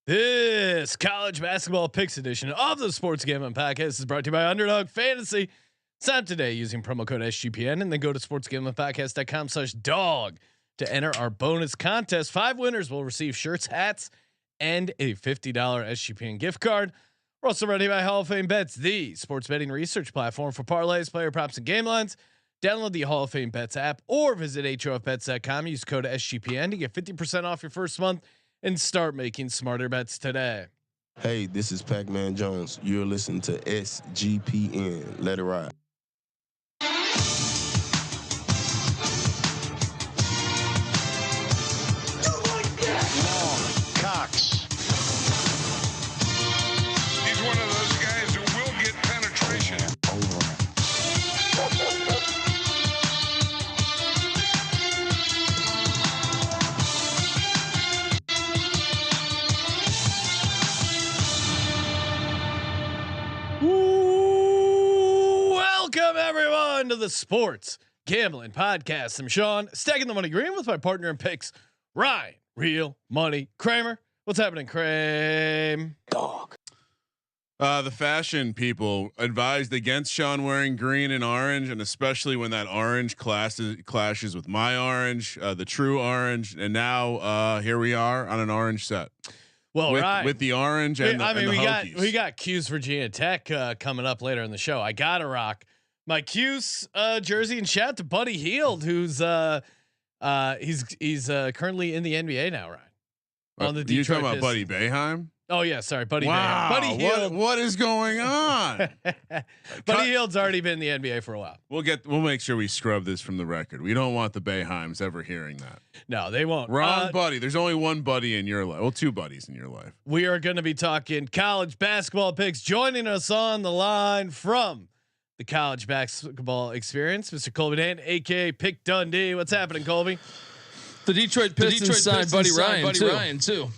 This college basketball picks edition of the Sports Gambling Podcast is brought to you by Underdog Fantasy. Sign up today using promo code SGPN and then go to sportsgamblingpodcast.com/dog to enter our bonus contest. 5 winners will receive shirts, hats, and a $50 SGPN gift card. We're also brought to you by Hall of Fame Bets, the sports betting research platform for parlays, player props, and game lines. Download the Hall of Fame Bets app or visit HOFBets.com. Use code SGPN to get 50% off your first month and start making smarter bets today. Hey, this is Pac-Man Jones. You're listening to SGPN. Let it ride. Cox. He's one of those guys who will get penetration. Welcome everyone to the Sports Gambling Podcast. I'm Sean, stacking the money green with my partner in picks, Ryan. Real money Kramer. What's happening, Kramer? Dog. The fashion people advised against Sean wearing green and orange, and especially when that orange clashes with my orange, the true orange. And now here we are on an orange set. Well, with the orange and we got Q's Virginia Tech coming up later in the show. I gotta rock my Q's jersey, and shout out to Buddy Hield, who's he's currently in the NBA now, Ryan. On the Detroit. You're talking about Pistons. Buddy Boeheim? Oh yeah, sorry, Buddy. Wow, Buddy Hield. What is going on? Buddy Hield's already been in the NBA for a while. We'll make sure we scrub this from the record. We don't want the Boeheims ever hearing that. No, they won't. Wrong buddy. There's only one buddy in your life. Well, 2 buddies in your life. We are going to be talking college basketball picks. Joining us on the line from the college basketball experience, Mr. Colby Dan, aka Pick Dundee. What's happening, Colby? The Detroit Pistons signed Buddy Ryan too.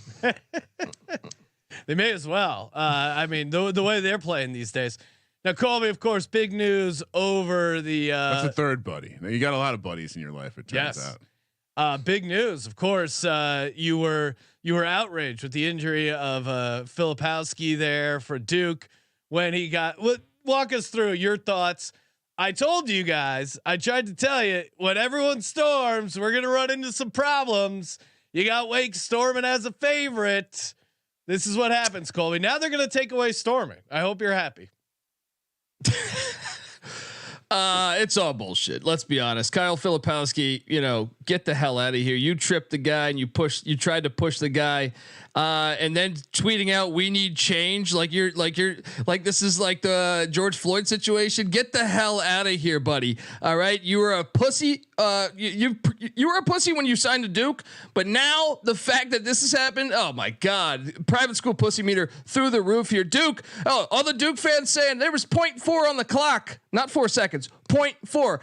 They may as well. I mean, the way they're playing these days. Now, Colby, of course, big news over the. That's a third buddy. Now, you got a lot of buddies in your life. It turns out. Big news, of course. You were outraged with the injury of Filipowski there for Duke when he got. Walk us through your thoughts. I told you guys. I tried to tell you when everyone storms, we're gonna run into some problems. You got Wake storming as a favorite. This is what happens, Colby. Now they're gonna take away storming. I hope you're happy. It's all bullshit. Let's be honest. Kyle Filipowski, get the hell out of here. You tripped the guy and you tried to push the guy. And then tweeting out, "We need change." Like this is like the George Floyd situation. Get the hell out of here, buddy. All right. You were a pussy. You were a pussy when you signed to Duke, but now the fact that this has happened. Oh my God. Private school pussy meter through the roof here. Duke. Oh, all the Duke fans saying there was 0.4 on the clock, not 4 seconds. 0.4.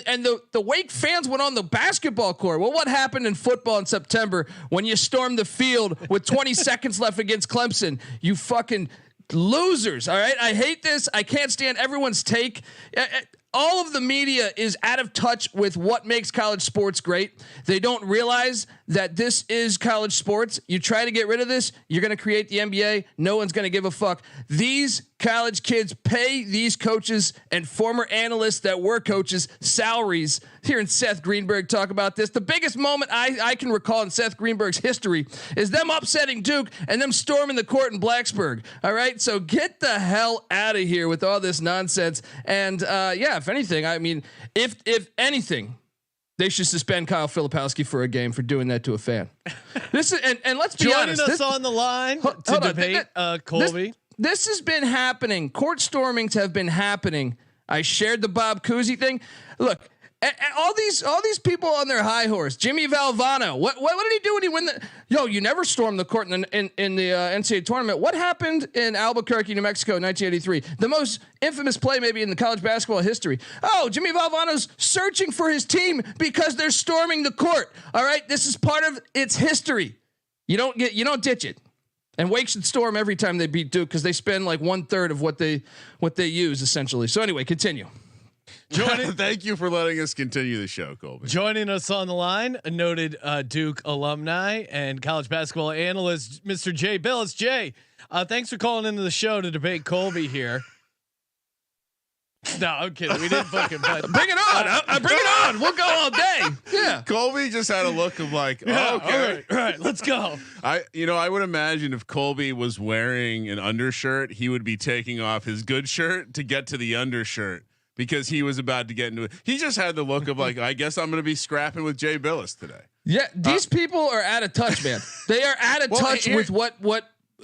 And the Wake fans went on the basketball court. Well, what happened in football in September when you stormed the field with 20 seconds left against Clemson? You fucking losers. All right. I hate this. I can't stand everyone's take. All of the media is out of touch with what makes college sports great. They don't realize that this is college sports. You try to get rid of this, you're going to create the NBA. No one's going to give a fuck. These college kids pay these coaches and former analysts that were coaches salaries. Hearing Seth Greenberg talk about this, the biggest moment I can recall in Seth Greenberg's history is them upsetting Duke and them storming the court in Blacksburg. All right, so get the hell out of here with all this nonsense. And if anything, I mean, if anything, they should suspend Kyle Filipowski for a game for doing that to a fan. This is and let's be honest. Joining us on the line to debate, Colby. This has been happening. Court stormings have been happening. I shared the Bob Cousy thing. Look, all these people on their high horse. Jimmy Valvano. What did he do when he win the? You never stormed the court in the NCAA tournament. What happened in Albuquerque, New Mexico, in 1983? The most infamous play maybe in the college basketball history. Oh, Jimmy Valvano's searching for his team because they're storming the court. All right, this is part of its history. You don't ditch it. And Wake should storm every time they beat Duke because they spend like 1/3 of what they use essentially. So anyway, continue. Thank you for letting us continue the show, Colby. Joining us on the line, a noted Duke alumni and college basketball analyst, Mr. Jay Bilas. Jay, thanks for calling into the show to debate Colby here. No, I'm kidding. We didn't book him, but bring it on. Bring it on. We'll go all day. Yeah. Colby just had a look of like, yeah, oh, okay, all right, let's go. I would imagine if Colby was wearing an undershirt, he would be taking off his good shirt to get to the undershirt because he was about to get into it. He just had the look of like, I guess I'm going to be scrapping with Jay Bilas today. Yeah, these people are out of touch, man. They are out of touch with what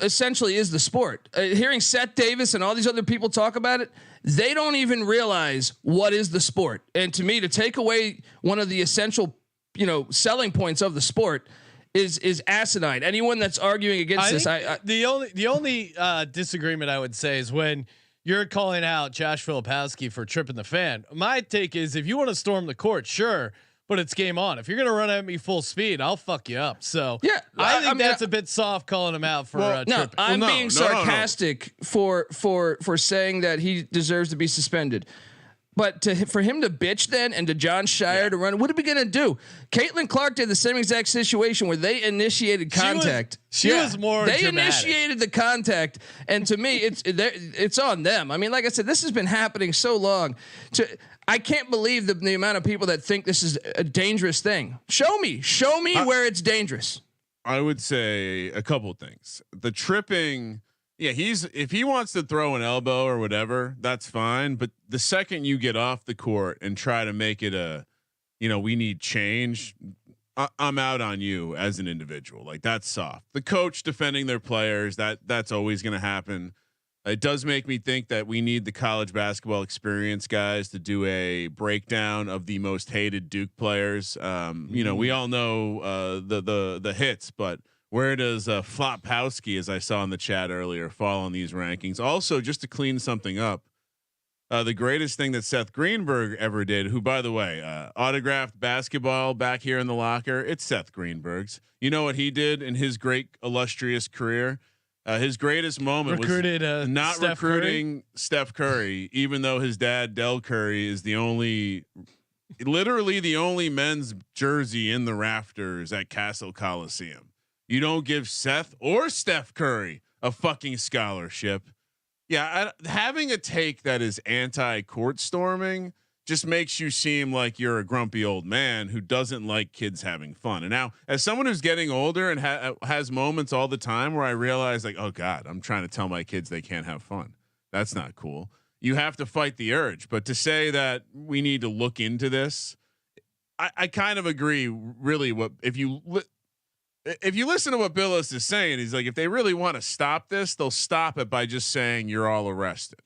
essentially is the sport. Hearing Seth Davis and all these other people talk about it, they don't even realize what is the sport. And to me, to take away one of the essential, selling points of the sport is asinine. Anyone that's arguing against this, the only disagreement I would say is when you're calling out Josh Filipowski for tripping the fan. My take is if you want to storm the court, sure. But it's game on. If you're gonna run at me full speed, I'll fuck you up. So yeah, I think that's a bit soft calling him out for tripping. I'm being sarcastic for saying that he deserves to be suspended. But for him to bitch then and to John Scheyer to run, what are we gonna do? Caitlin Clark did the same exact situation where they initiated contact. She was more. They dramatic. initiated the contact, and to me, it's on them. I mean, like I said, this has been happening so long. I can't believe the amount of people that think this is a dangerous thing. Show me where it's dangerous. I would say a couple things. The tripping, yeah, if he wants to throw an elbow or whatever, that's fine. But the second you get off the court and try to make it we need change, I'm out on you as an individual. Like that's soft. The coach defending their players, that's always going to happen. It does make me think that we need the college basketball experience guys to do a breakdown of the most hated Duke players. We all know the hits, but where does Filipowski, as I saw in the chat earlier, fall on these rankings? Also, just to clean something up, the greatest thing that Seth Greenberg ever did, who, by the way, autographed basketball back here in the locker. It's Seth Greenberg's. You know what he did in his great illustrious career? His greatest moment was not recruiting Steph Curry, even though his dad Del Curry is literally the only men's jersey in the rafters at Castle Coliseum. You don't give Seth or Steph Curry a fucking scholarship. Yeah, having a take that is anti-court storming just makes you seem like you're a grumpy old man who doesn't like kids having fun. And now, as someone who's getting older and has moments all the time where I realize like, oh God, I'm trying to tell my kids they can't have fun. That's not cool. You have to fight the urge. But to say that we need to look into this, I kind of agree. Really, if you listen to what Bilas is saying, he's like, if they really want to stop this, they'll stop it by just saying you're all arrested.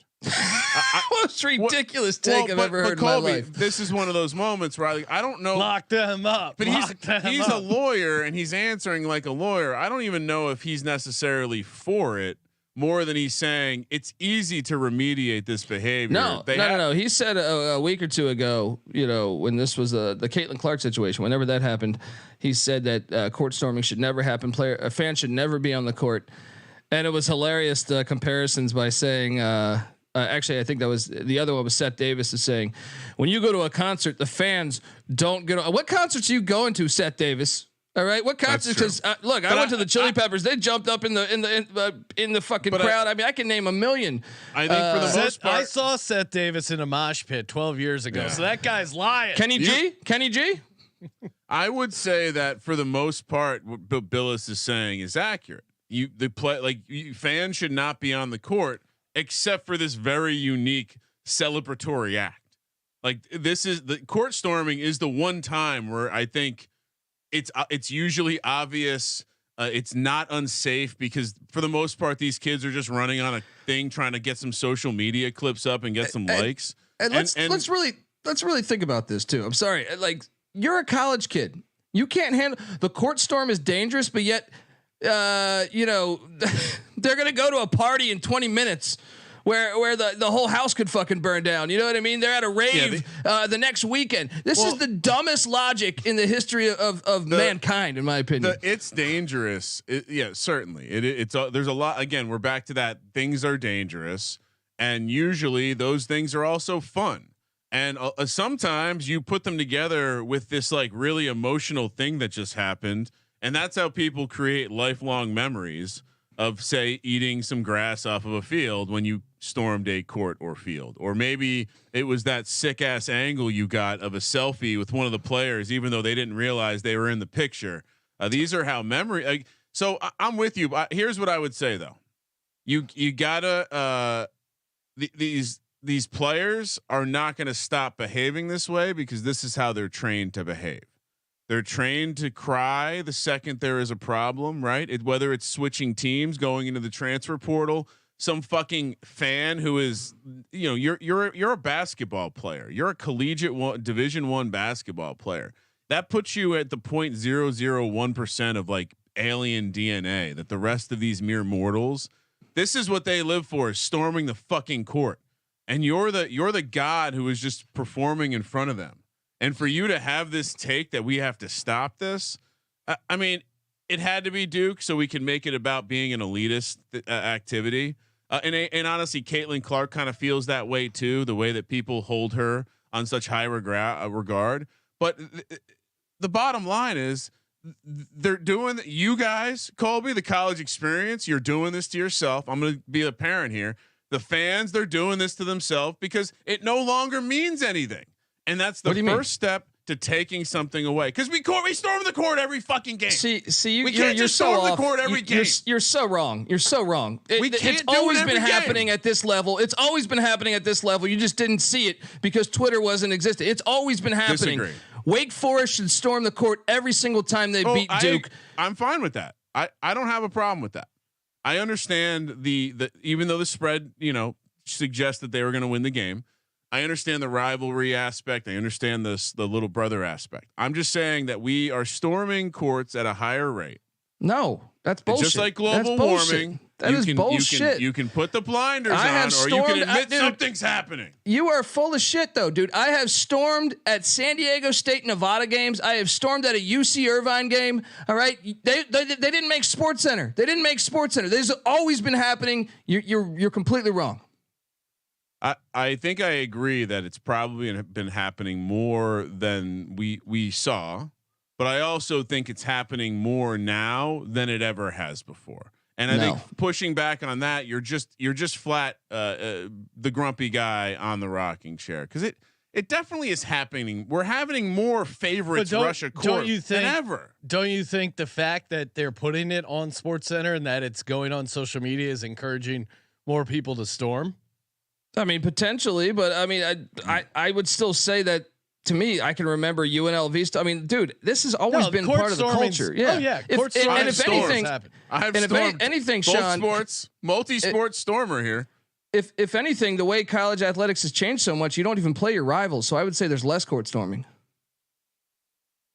Most ridiculous take I've ever heard Colby, in my life. This is one of those moments where I don't know. Lock them up. But he's a lawyer and he's answering like a lawyer. I don't even know if he's necessarily for it more than he's saying it's easy to remediate this behavior. No. He said a week or two ago, when this was the Caitlin Clark situation, whenever that happened, he said that court storming should never happen. A fan should never be on the court. And it was hilarious, the comparisons by saying, actually, I think that was the other one was Seth Davis is saying, when you go to a concert, the fans don't get. What concerts are you going to, Seth Davis? All right, what concerts? Because look, I went to the Chili Peppers. They jumped up in the fucking crowd. I mean, I can name a million. I think for the most part, I saw Seth Davis in a mosh pit 12 years ago. Yeah. So that guy's lying. Kenny G. I would say that for the most part, what Bilas is saying is accurate. Fans should not be on the court except for this very unique celebratory act. Like this is the court storming is the one time where I think it's usually obvious. It's not unsafe because for the most part, these kids are just running on a thing, trying to get some social media clips up and get some likes. And let's really think about this too. I'm sorry. Like you're a college kid. You can't handle the court storm is dangerous, but yet, they're going to go to a party in 20 minutes where the whole house could fucking burn down. You know what I mean? They're at a rave the next weekend. This is the dumbest logic in the history of mankind, in my opinion. It's dangerous. Certainly. There's a lot. Again, we're back to that. Things are dangerous, and usually those things are also fun. And sometimes you put them together with this like really emotional thing that just happened. And that's how people create lifelong memories of, say, eating some grass off of a field when you stormed a court or field. Or maybe it was that sick ass angle you got of a selfie with one of the players, even though they didn't realize they were in the picture. These are how memory. So I'm with you. Here's what I would say though. You gotta these players are not going to stop behaving this way because this is how they're trained to behave. They're trained to cry the second there is a problem, right? Whether it's switching teams, going into the transfer portal, some fucking fan who is, you're a basketball player. You're a collegiate Division I basketball player. That puts you at the 0.001% of like alien DNA that the rest of these mere mortals, this is what they live for, is storming the fucking court. And you're the god who is just performing in front of them. And for you to have this take that we have to stop this, I mean, it had to be Duke so we can make it about being an elitist activity. And honestly, Caitlin Clark kind of feels that way too, the way that people hold her on such high regard. But the bottom line is they're doing, you guys, Colby, the college experience, you're doing this to yourself. I'm going to be a parent here. The fans, they're doing this to themselves because it no longer means anything. And that's the first step to taking something away. Because we storm the court every fucking game. See, we can't just storm the court every game. You're so wrong. You're so wrong. It's always been happening at this level. It's always been happening at this level. You just didn't see it because Twitter wasn't existing. It's always been happening. Disagree. Wake Forest should storm the court every single time they beat Duke. I'm fine with that. I don't have a problem with that. I understand the even though the spread, suggests that they were going to win the game. I understand the rivalry aspect. I understand the little brother aspect. I'm just saying that we are storming courts at a higher rate. No, that's bullshit. It's just like global warming. That is bullshit. You can put the blinders on, or you can admit something's happening. You are full of shit, though, dude. I have stormed at San Diego State, Nevada games. I have stormed at a UC Irvine game. All right, they didn't make Sports Center. They didn't make Sports Center. This has always been happening. You're completely wrong. I think I agree that it's probably been happening more than we saw, but I also think it's happening more now than it ever has before. And I think pushing back on that, you're just flat the grumpy guy on the rocking chair, because it definitely is happening. We're having more favorites Russia court than ever. Don't you think the fact that they're putting it on SportsCenter and that it's going on social media is encouraging more people to storm? I mean, potentially, but I mean, I would still say that. To me, I can remember UNLV. I mean, dude, this has always been part of the culture. Yeah. Oh yeah. If anything, both Sean, sports, multi-sport stormer here. If anything, the way college athletics has changed so much, you don't even play your rivals. So I would say there's less court storming.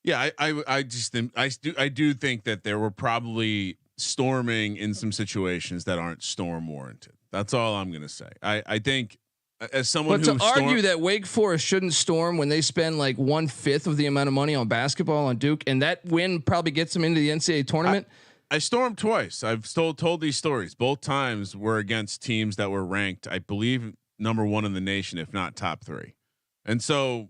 Yeah, I do think that there were probably storming in some situations that aren't storm warranted. That's all I'm going to say. I think as someone who argue that Wake Forest shouldn't storm when they spend like 1/5 of the amount of money on basketball on Duke, and that win probably gets them into the NCAA tournament. I stormed twice. I've told these stories. Both times were against teams that were ranked, I believe, number 1 in the nation, if not top 3. And so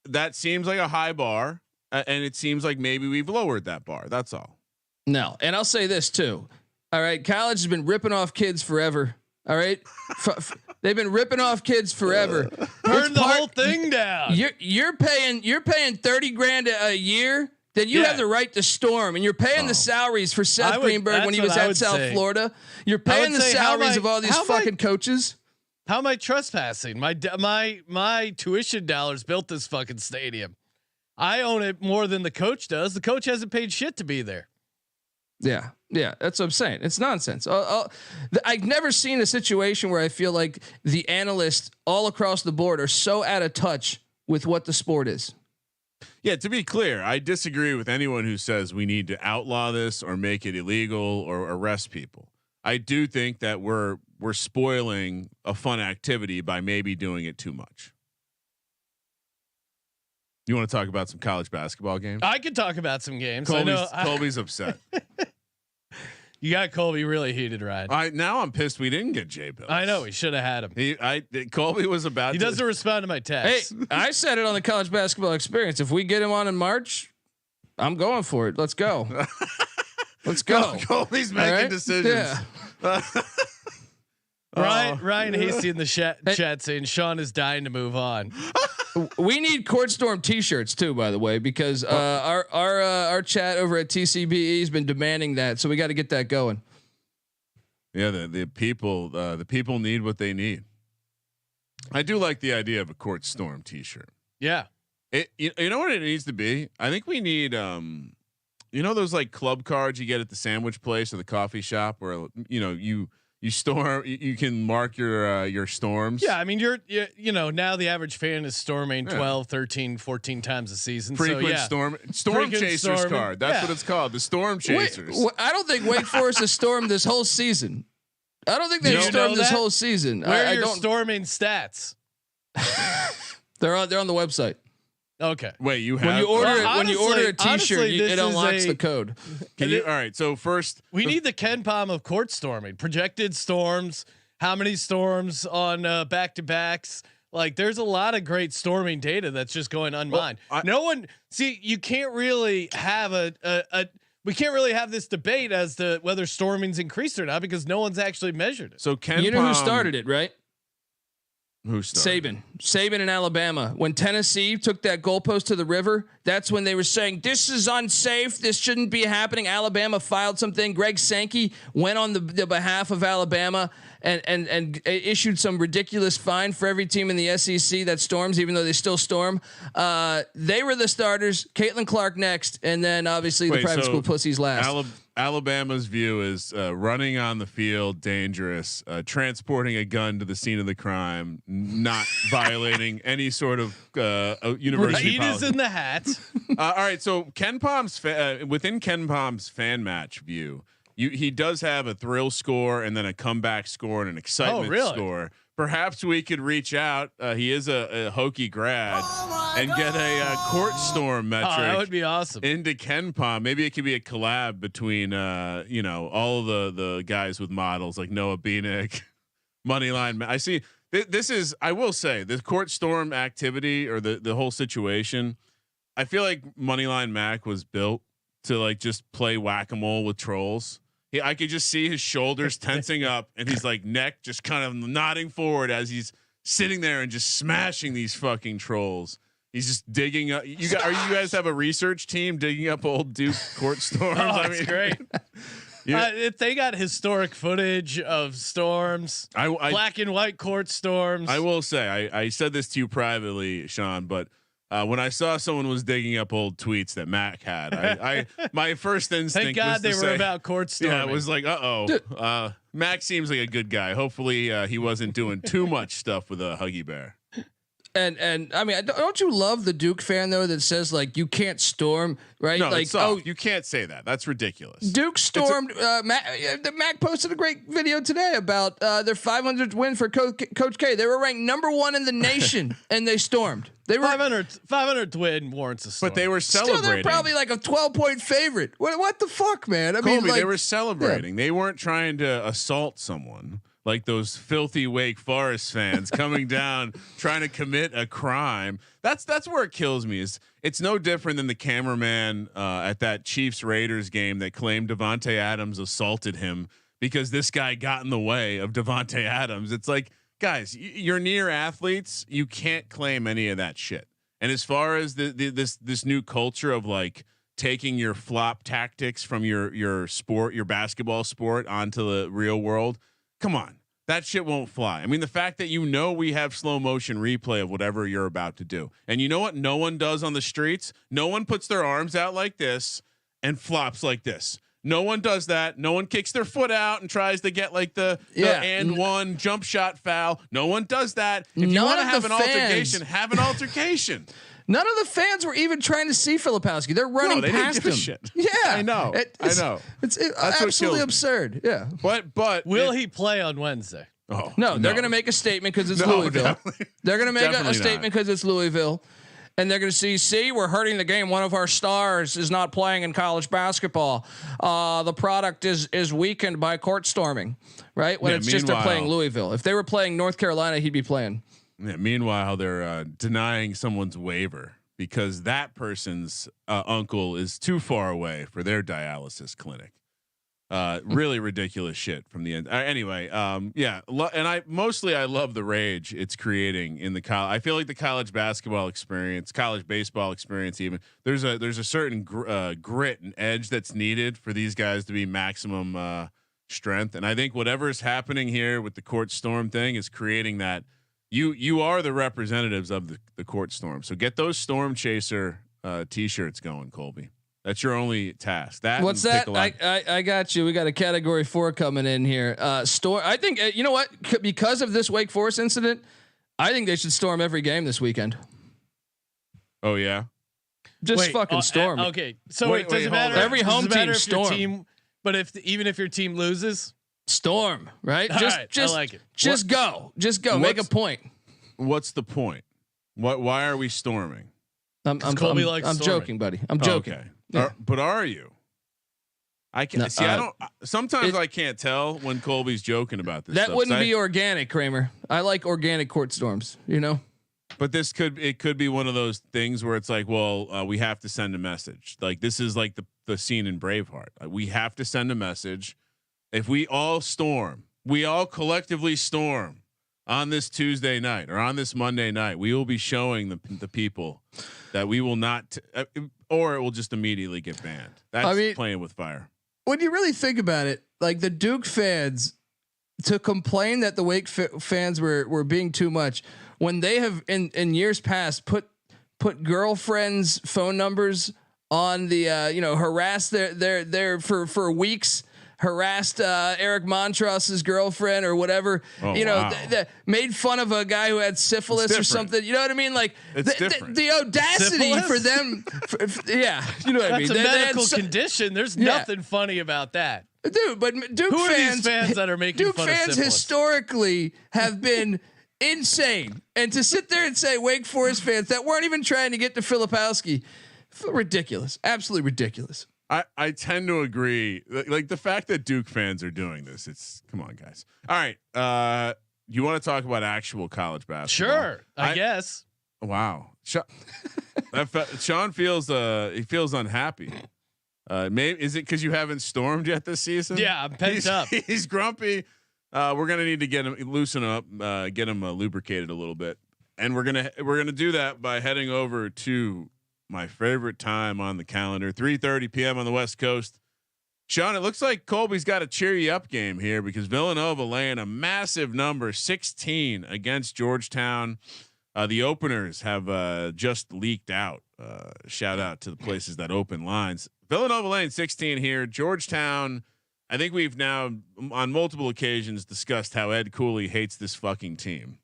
that seems like a high bar, and it seems like maybe we've lowered that bar. That's all. No, and I'll say this too. All right, college has been ripping off kids forever. All right, they've been ripping off kids forever. Burn the whole thing down. You're paying $30,000 a year. Then you have the right to storm, and you're paying the salaries for Seth Greenberg when he was at South Florida. You're paying the salaries of all these fucking coaches. How am I trespassing? My tuition dollars built this fucking stadium. I own it more than the coach does. The coach hasn't paid shit to be there. Yeah, that's what I'm saying. It's nonsense. I've never seen a situation where I feel like the analysts all across the board are so out of touch with what the sport is. Yeah, to be clear, I disagree with anyone who says we need to outlaw this or make it illegal or arrest people. I do think that we're spoiling a fun activity by maybe doing it too much. You want to talk about some college basketball games? I could talk about some games. Colby's upset. You got Colby really heated, Ryan. Now I'm pissed we didn't get Jay Bilas. I know we should have had him. Colby was about. He doesn't respond to my text. Hey, I said it on the college basketball experience. If we get him on in March, I'm going for it. Let's go. Let's go. Colby's making decisions. Yeah. Ryan Hasty in the chat saying Sean is dying to move on. We need Court Storm T-shirts too, by the way, because our chat over at TCBE has been demanding that, so we got to get that going. Yeah, the people need what they need. I do like the idea of a Court Storm T-shirt. Yeah, you know what it needs to be? I think we need those like club cards you get at the sandwich place or the coffee shop where you storm. You can mark your storms. Yeah, I mean, now the average fan is storming 12, 13, 14 times a season. Frequent storm chasers card. That's what it's called. The storm chasers. I don't think Wake Forest has stormed this whole season. I don't think they've stormed this whole season. Where are your storming stats? They're on the website. Okay. Wait, you have when you order a T-shirt, it unlocks the code. Can you? All right. So first, we need the Ken Pom of court storming. Projected storms. How many storms on back-to-backs? Like, there's a lot of great storming data that's just going unmined. You can't really have we can't really have this debate as to whether storming's increased or not because no one's actually measured it. So you know who started it, right? Who started? Saban in Alabama. When Tennessee took that goalpost to the river, that's when they were saying this is unsafe. This shouldn't be happening. Alabama filed something. Greg Sankey went on the behalf of Alabama and issued some ridiculous fine for every team in the SEC that storms, even though they still storm. They were the starters. Caitlin Clark next, and then obviously the private school pussies last. Alabama's view is running on the field dangerous, transporting a gun to the scene of the crime, not violating any sort of university policy. Is in the hat. All right, so Ken Pom's within Ken Pom's fan match view, he does have a thrill score and then a comeback score and an excitement score. Perhaps we could reach out. He is a Hokie grad and get a court storm metric. That would be awesome. Into Ken Pom. Maybe it could be a collab between all the guys with models like Noah Beanick, Moneyline. I see. This is. I will say the court storm activity or the whole situation. I feel like Moneyline Mac was built to like just play whack-a-mole with trolls. I could just see his shoulders tensing up and he's like neck just kind of nodding forward as he's sitting there and just smashing these fucking trolls. He's just digging up. You guys have a research team digging up old Duke court storms? That's great. If they got historic footage of storms, black and white court storms. I will say, I said this to you privately, Sean, but when I saw someone was digging up old tweets that Mac had, my first instinct. Thank God was they to were say, about court storming. Yeah, it was like, Mac seems like a good guy. Hopefully, he wasn't doing too much stuff with a Huggy Bear. And I mean, don't you love the Duke fan though that says like you can't storm, right? No, like you can't say that. That's ridiculous. Duke stormed. Mac posted a greth video today about their 500th win for Coach K. They were ranked #1 in the nation, and they stormed. They were 500th win warrants a storm. But they were celebrating. Still, they're probably like a 12-point favorite. What the fuck, man? I mean, they were celebrating. Yeah. They weren't trying to assault someone. Like those filthy Wake Forest fans coming down trying to commit a crime. That's where it kills me. It's no different than the cameraman at that Chiefs Raiders game that claimed Devontae Adams assaulted him because this guy got in the way of Devontae Adams. It's like, guys, you're near athletes. You can't claim any of that shit. And as far as this new culture of like taking your flop tactics from your sport, your basketball sport onto the real world. Come on, that shit won't fly. I mean, the fact that we have slow motion replay of whatever you're about to do. And you know what no one does on the streets? No one puts their arms out like this and flops like this. No one does that. No one kicks their foot out and tries to get like the one jump shot foul. No one does that. If you want to have an altercation, have an altercation. None of the fans were even trying to see Filipowski. They're running past him. Shit. Yeah, I know. It's absolutely absurd. Yeah, but will he play on Wednesday? Oh no, they're going to make a statement because it's Louisville. They're going to make a statement because it's Louisville. and they're going to see, we're hurting the game. One of our stars is not playing in college basketball. The product is weakened by court storming, right? When it's just they're playing Louisville. If they were playing North Carolina, he'd be playing. Yeah, meanwhile, they're denying someone's waiver because that person's uncle is too far away for their dialysis clinic. Really ridiculous shit from the end. Anyway, yeah, and I love the rage it's creating in the college. I feel like the college basketball experience, college baseball experience, even there's a certain grit and edge that's needed for these guys to be maximum strength. And I think whatever is happening here with the court storm thing is creating that. You are the representatives of the court storm, so get those storm chaser T-shirts going, Colby. That's your only task. What's that? I got you. We got a category 4 coming in here. Storm. I think you know what? Because of this Wake Forest incident, I think they should storm every game this weekend. Oh yeah, just fucking storm. Okay, so it doesn't matter. Every home team storm. But even if your team loses, storm. Right? Just I like it. Just go. Make a point. What's the point? Why are we storming? I'm joking, buddy. I'm joking. Okay. Yeah. But are you? I can't see. I don't. Sometimes I can't tell when Colby's joking about this. That wouldn't be organic, Kramer. I like organic court storms. You know. But it could be one of those things where it's like, well, we have to send a message. Like this is like the scene in Braveheart. We have to send a message. If we all collectively storm on this Tuesday night or on this Monday night, we will be showing the people that we will not, or it will just immediately get banned. That's playing with fire. When you really think about it, like the Duke fans to complain that the Wake fans were being too much when they have in years past put girlfriends' phone numbers on the harassed their for weeks. Harassed Eric Montross's girlfriend or whatever, made fun of a guy who had syphilis or something. You know what I mean? Like the audacity syphilis? For them. Yeah, you know what I mean. That's a medical condition. There's nothing funny about that, dude. But Duke who fans, are these fans that are making Duke fun fans of syphilis? Historically have been insane, and to sit there and say Wake Forest fans that weren't even trying to get to Filipowski, ridiculous, absolutely ridiculous. I tend to agree. Like the fact that Duke fans are doing this, it's come on, guys. All right. You want to talk about actual college basketball? Sure. I guess. Wow. Sean feels he feels unhappy. Maybe is it because you haven't stormed yet this season? Yeah, I'm pent up. He's grumpy. We're gonna need to get him loosen up, get him lubricated a little bit, and we're gonna do that by heading over to my favorite time on the calendar, 3:30 p.m. on the West Coast. Sean, it looks like Colby's got a cheer you up game here because Villanova laying a massive number 16 against Georgetown. The openers have just leaked out. Shout out to the places that open lines. Villanova laying 16 here. Georgetown. I think we've now on multiple occasions discussed how Ed Cooley hates this fucking team.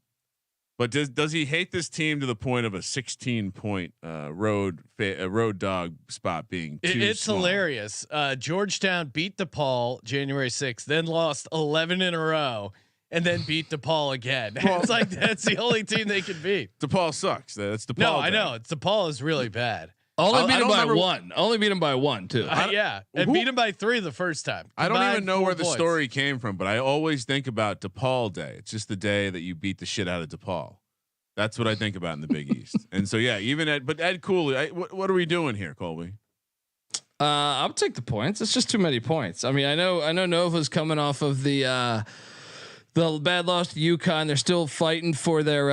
But does he hate this team to the point of a 16-point road dog spot being too it's small? Hilarious. Georgetown beat DePaul January 6th, then lost 11 in a row, and then beat DePaul again. Well, it's like that's the only team they can beat. DePaul sucks. That's DePaul. No, I know. DePaul is really bad. Only beat him by one. Only beat him by one too. Yeah, and beat him by 3 the first time. I don't even know where the story came from, but I always think about DePaul Day. It's just the day that you beat the shit out of DePaul. That's what I think about in the Big East. And so yeah, even Ed Cooley. What are we doing here, Colby? I'll take the points. It's just too many points. I mean, I know Nova's coming off of the bad loss to UConn. They're still fighting for their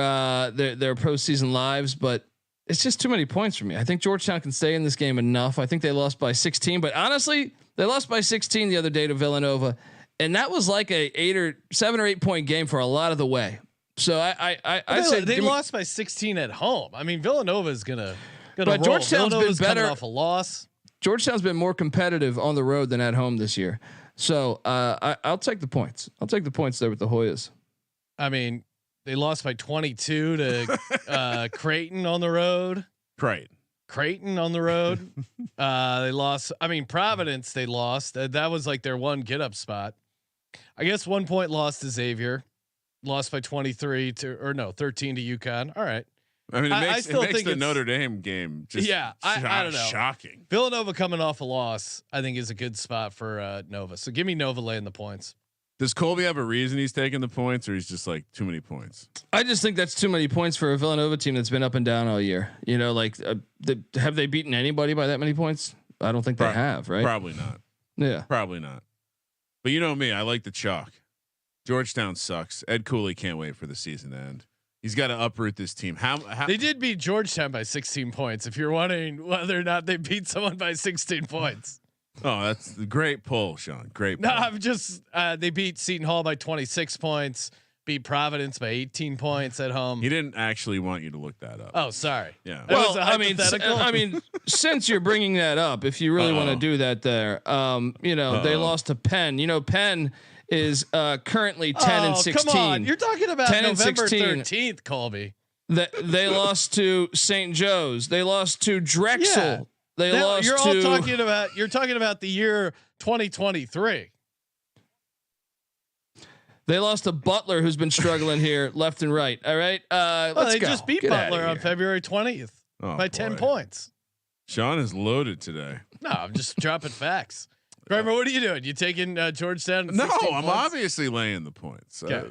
postseason lives, but it's just too many points for me. I think Georgetown can stay in this game enough. I think they lost by 16, but honestly, they lost by 16 the other day to Villanova, and that was like a 7 or 8 point game for a lot of the way. So I say they lost by 16 at home. I mean, Villanova is gonna but roll. Georgetown's Villanova's been better coming off a loss. Georgetown's been more competitive on the road than at home this year. So I'll take the points. I'll take the points there with the Hoyas. I mean, they lost by 22 to Creighton on the road. Creighton on the road. They lost. I mean, Providence. They lost. That was like their one get up spot. I guess 1 point loss to Xavier. Lost by 13 to UConn. All right. I mean, it still makes think the it's, Notre Dame game just I don't know. Shocking. Villanova coming off a loss, I think is a good spot for Nova. So give me Nova laying the points. Does Colby have a reason he's taking the points, or he's just like too many points? I just think that's too many points for a Villanova team that's been up and down all year. You know, like have they beaten anybody by that many points? I don't think they have, right? Probably not. Yeah, probably not. But you know me, I like the chalk. Georgetown sucks. Ed Cooley can't wait for the season to end. He's got to uproot this team. How they did beat Georgetown by 16 points. If you're wondering whether or not they beat someone by 16 points. Oh, that's a great pull, Sean. Great pull. No, I'm just they beat Seton Hall by 26 points, beat Providence by 18 points at home. He didn't actually want you to look that up. Oh, sorry. Yeah. Well, I mean, since you're bringing that up, if you really want to do that there, you know, they lost to Penn. You know, Penn is currently 10 and 16. Come on. You're talking about 10 November and 13th, Colby. They lost to St. Joe's. They lost to Drexel. Yeah. They Now, lost you're to. you're talking about the year 2023. They lost to Butler, who's been struggling here left and right. All right, let's they go. just beat Get Butler on February 20th by 10 points. Sean is loaded today. No, I'm just dropping facts. Kramer, what are you doing? You taking Georgetown? No, I'm points? Obviously laying the points. Okay.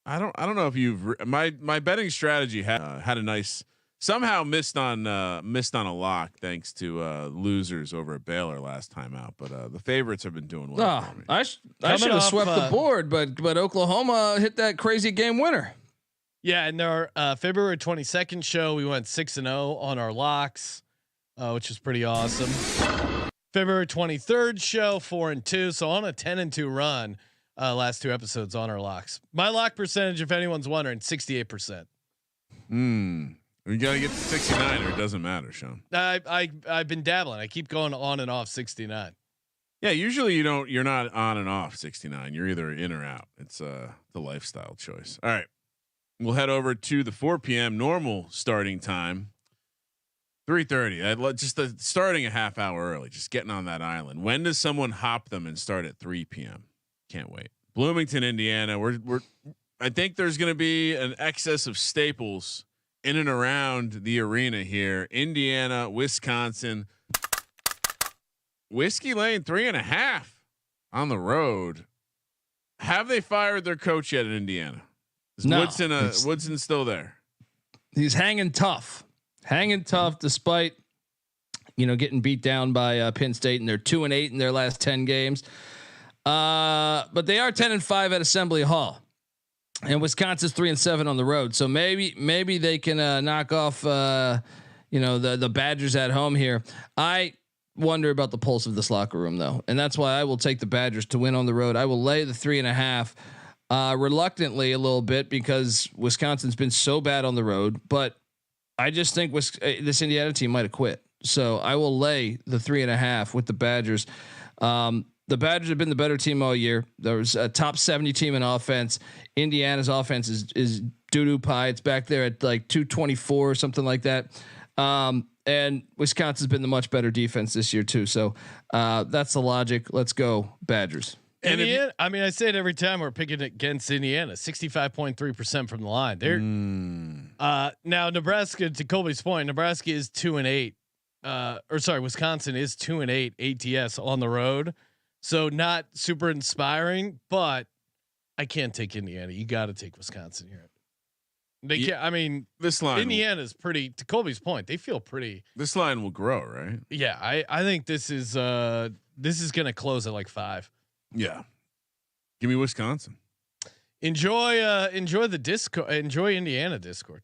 I don't know if you've my betting strategy had a nice. Somehow missed on a lock thanks to losers over at Baylor last time out, but the favorites have been doing well. For me. I should have swept the board, but Oklahoma hit that crazy game winner. Yeah, and our February 22nd show, we went 6-0 on our locks, which is pretty awesome. February 23rd show, 4-2, so on a 10-2 run. Last two episodes on our locks. My lock percentage, if anyone's wondering, 68%. We gotta get to 69, or it doesn't matter, Sean. I've been dabbling. I keep going on and off 69. Yeah, usually you're not on and off 69. You're either in or out. It's the lifestyle choice. All right, we'll head over to the 4 p.m. normal starting time. 3:30. Just starting a half hour early. Just getting on that island. When does someone hop them and start at 3 p.m.? Can't wait. Bloomington, Indiana. I think there's going to be an excess of staples in and around the arena here. Indiana, Wisconsin, Whiskey Lane 3.5 on the road. Have they fired their coach yet in Indiana? Is Woodson still there? He's hanging tough despite, getting beat down by Penn State, and they're 2-8 in their last 10 games. But they are 10-5 at Assembly Hall. And Wisconsin's 3-7 on the road, so maybe they can knock off the Badgers at home here. I wonder about the pulse of this locker room though, and that's why I will take the Badgers to win on the road. I will lay the 3.5, reluctantly a little bit because Wisconsin's been so bad on the road, but I just think this Indiana team might have quit. So I will lay the 3.5 with the Badgers. The Badgers have been the better team all year. There was a top 70 team in offense. Indiana's offense is doo-doo pie. It's back there at like 224 or something like that. And Wisconsin's been the much better defense this year too. So that's the logic. Let's go Badgers. Indiana, I say it every time we're picking against Indiana, 65.3% from the line. They're now Nebraska, to Colby's point, Nebraska is 2-8. Wisconsin is 2-8 ATS on the road. So not super inspiring, but I can't take Indiana. You got to take Wisconsin here. They can't. This line, Indiana's pretty. To Colby's point, they feel pretty. This line will grow, right? Yeah, I think this is going to close at like 5. Yeah, give me Wisconsin. Enjoy the Discord. Enjoy Indiana Discord.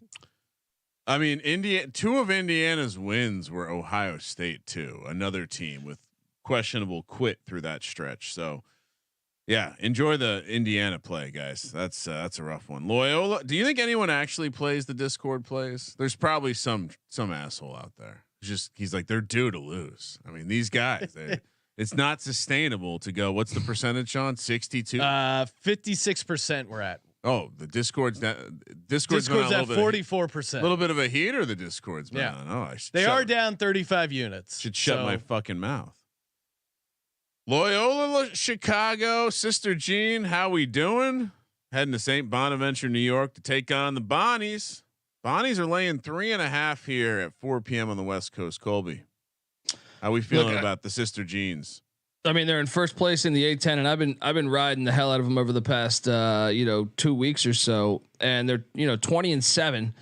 I mean, two of Indiana's wins were Ohio State too. Another team with questionable quit through that stretch. So yeah, enjoy the Indiana play, guys. That's a rough one. Loyola. Do you think anyone actually plays the Discord plays? There's probably some asshole out there. He's like, they're due to lose. I mean, these guys, it's not sustainable to go. What's the percentage, Sean? 62? 56% we're at. Oh, the Discord's at 44%. A little bit of a heat, or the Discord's been on. Oh, they are down 35 units. Should shut my fucking mouth. Loyola, Chicago, Sister Jean, how we doing? Heading to St Bonaventure, New York to take on the Bonnies. Bonnies are laying 3.5 here at 4 p.m. on the West Coast. Colby, how we feeling about the Sister Jeans? I mean, they're in first place in the A10, and I've been riding the hell out of them over the past 2 weeks or so, and they're 20-7.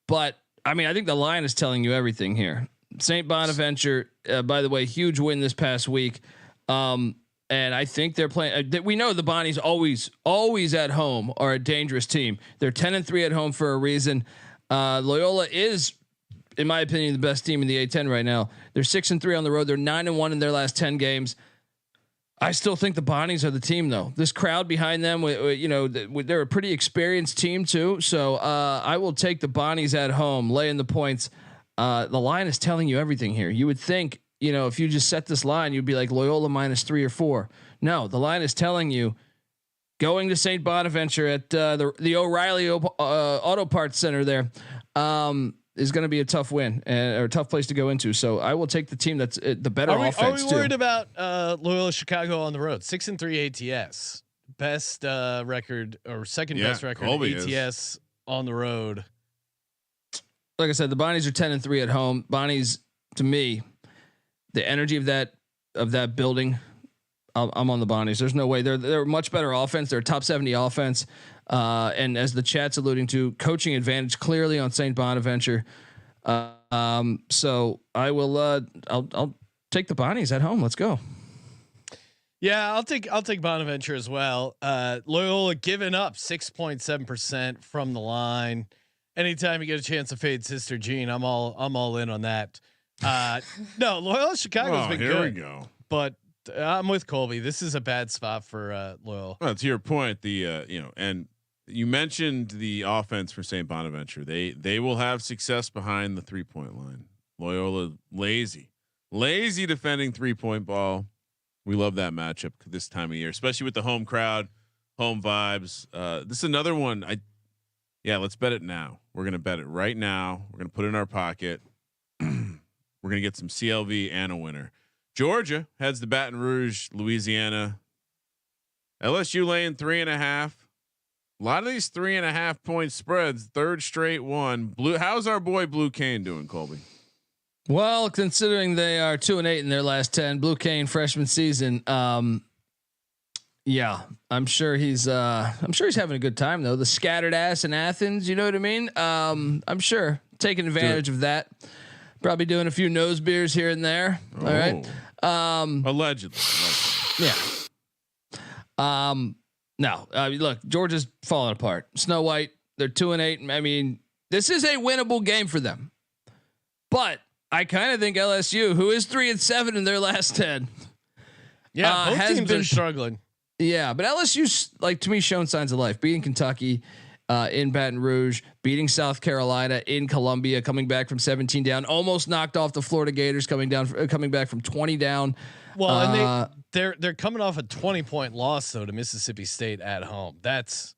But I mean, I think the line is telling you everything here. St Bonaventure, by the way, huge win this past week, and I think they're playing. We know the Bonnies always at home are a dangerous team. They're 10-3 at home for a reason. Loyola is, in my opinion, the best team in the A10 right now. They're 6-3 on the road. They're 9-1 in their last 10 games. I still think the Bonnies are the team, though. This crowd behind them, they're a pretty experienced team too. So I will take the Bonnies at home, laying the points. The line is telling you everything here. You would think, if you just set this line, you'd be like Loyola -3 or 4. No, the line is telling you going to St Bonaventure at the O'Reilly Auto Parts Center there is going to be a tough win or a tough place to go into. So I will take the team that's the better offense. Are we worried about Loyola Chicago on the road? 6-3 ATS, best record or second best record ATS on the road. Like I said, the Bonnies are 10-3 at home. Bonnies, to me, the energy of that building, I'm on the Bonnies. There's no way they're much better offense. They're a top 70 offense. And as the chat's alluding to, coaching advantage clearly on St Bonaventure. So I will. I'll take the Bonnies at home. Let's go. Yeah, I'll take Bonaventure as well. Loyola giving up 6.7% from the line. Anytime you get a chance to fade Sister Jean, I'm all in on that. No, Loyola Chicago's been good. Here we go. But I'm with Colby. This is a bad spot for Loyola. Well, to your point, and you mentioned the offense for St Bonaventure. They will have success behind the 3-point line. Loyola lazy defending 3-point ball. We love that matchup this time of year, especially with the home crowd, home vibes. This is another one. Let's bet it now. We're gonna bet it right now. We're gonna put it in our pocket. We're gonna get some CLV and a winner. Georgia heads to Baton Rouge, Louisiana. LSU laying 3.5. A lot of these 3.5 point spreads. Third straight one. Blue. How's our boy Blue Cane doing, Colby? Well, considering they are 2-8 in their last 10, Blue Cane freshman season. Yeah, I'm sure he's having a good time though. The scattered ass in Athens, you know what I mean? I'm sure taking advantage of that. Probably doing a few nose beers here and there. All right. Allegedly. Yeah. No, look, Georgia's falling apart. Snow White, they're 2-8. I mean, this is a winnable game for them, but I kind of think LSU, who is 3-7 in their last 10, both teams are struggling. Yeah, but LSU's, like, to me, shown signs of life. Beating Kentucky in Baton Rouge, beating South Carolina in Columbia, coming back from 17 down, almost knocked off the Florida Gators, coming back from 20 down. Well, and they're coming off a 20-point loss though to Mississippi State at home. That's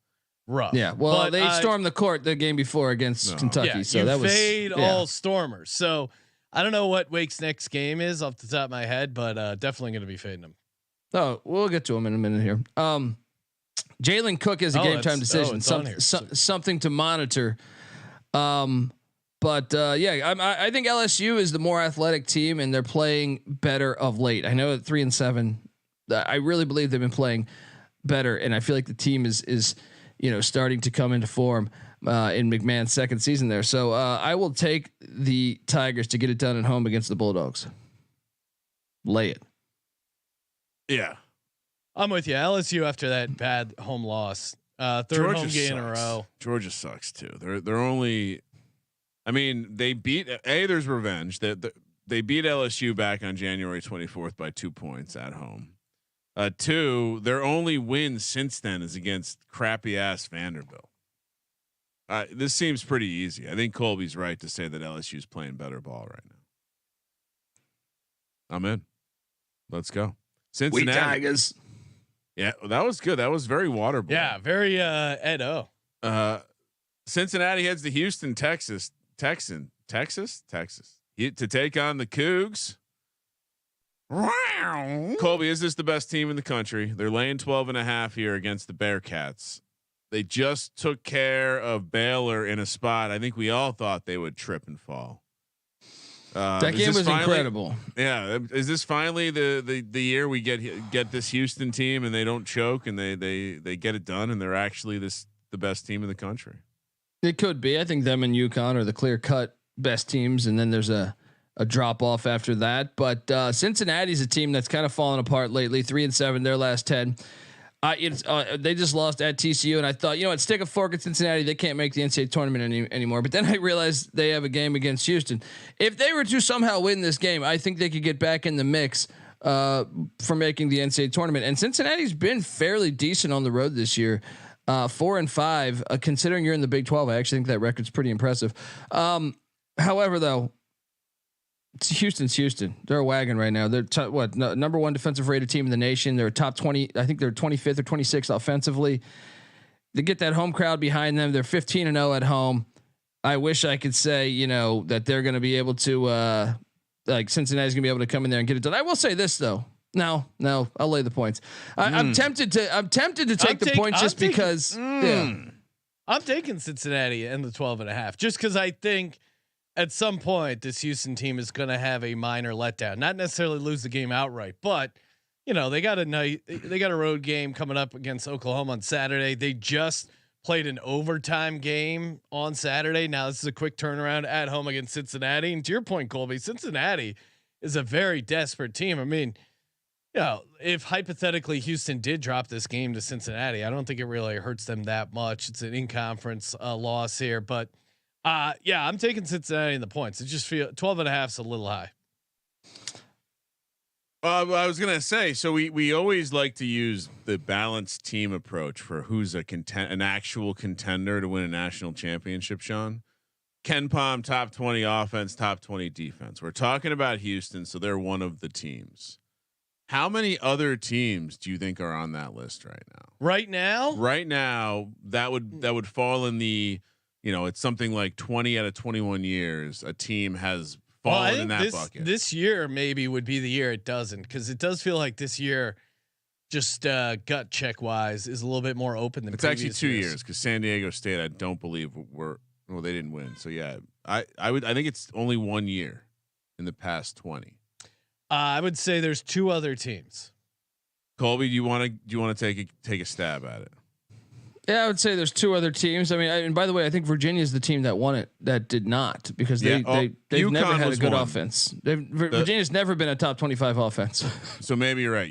rough. Yeah. Well, they stormed the court the game before against Kentucky. Yeah, so that was fade all Stormers. So I don't know what Wake's next game is off the top of my head, but definitely going to be fading them. Oh, we'll get to him in a minute here. Jalen Cook is a game time decision. Something to monitor. But I think LSU is the more athletic team, and they're playing better of late. I know at 3-7, I really believe they've been playing better, and I feel like the team is starting to come into form in McMahon's second season there. So I will take the Tigers to get it done at home against the Bulldogs. Lay it. Yeah, I'm with you. LSU after that bad home loss, third Georgia home game in a row. Georgia sucks too. They're only. I mean, they beat there's revenge. They beat LSU back on January 24th by 2 points at home. 2, their only win since then is against crappy ass Vanderbilt. This seems pretty easy. I think Colby's right to say that LSU is playing better ball right now. I'm in. Let's go. Cincinnati. We Tigers. Yeah, that was good. That was very waterboy. Yeah, very Ed O. Cincinnati heads to Houston, Texas to take on the Cougs. Colby, is this the best team in the country? They're laying 12.5 here against the Bearcats. They just took care of Baylor in a spot I think we all thought they would trip and fall. That game was incredible. Yeah, is this finally the year we get this Houston team and they don't choke and they get it done and they're actually the best team in the country? It could be. I think them and UConn are the clear cut best teams, and then there's a drop off after that. But Cincinnati's a team that's kind of fallen apart lately. 3-7 their last 10. They just lost at TCU, and I thought, you know what, stick a fork at Cincinnati. They can't make the NCAA tournament anymore. But then I realized they have a game against Houston. If they were to somehow win this game, I think they could get back in the mix for making the NCAA tournament. And Cincinnati's been fairly decent on the road this year, 4-5. Considering you're in the Big 12, I actually think that record's pretty impressive. However, though, Houston's Houston. They're a wagon right now. They're number 1 defensive rated team in the nation. They're top 20. I think they're 25th or 26th offensively. They get that home crowd behind them. They're 15-0 at home. I wish I could say, you know, that they're going to be able to, like Cincinnati's going to be able to come in there and get it done. I will say this though. No, I'll lay the points. I'm tempted to take the points just because. Yeah, I'm taking Cincinnati and the 12.5 just because I think at some point this Houston team is going to have a minor letdown, not necessarily lose the game outright, but you know, they got a road game coming up against Oklahoma on Saturday. They just played an overtime game on Saturday. Now this is a quick turnaround at home against Cincinnati. And to your point, Colby, Cincinnati is a very desperate team. I mean, you know, if hypothetically Houston did drop this game to Cincinnati, I don't think it really hurts them that much. It's an in-conference loss here, but yeah, I'm taking Cincinnati in the points. It just feel 12.5 is a little high. I was gonna say, so we always like to use the balanced team approach for who's an actual contender to win a national championship. Sean, Ken Pom, top 20 offense, top 20 defense. We're talking about Houston, so they're one of the teams. How many other teams do you think are on that list right now? Right now, that would fall in the, you know, it's something like 20 out of 21 years a team has fallen in that bucket. This year maybe would be the year it doesn't, because it does feel like this year, just gut check wise, is a little bit more open than it's actually 2 years, because San Diego State, I don't believe they didn't win. So yeah, I think it's only 1 year in the past 20. I would say there's 2 other teams. Colby, do you want to take a stab at it? Yeah, I would say there's 2 other teams. I mean, and by the way, I think Virginia is the team that won it that did not, because they've never had a good offense. Virginia's never been a top 25 offense. So maybe you're right.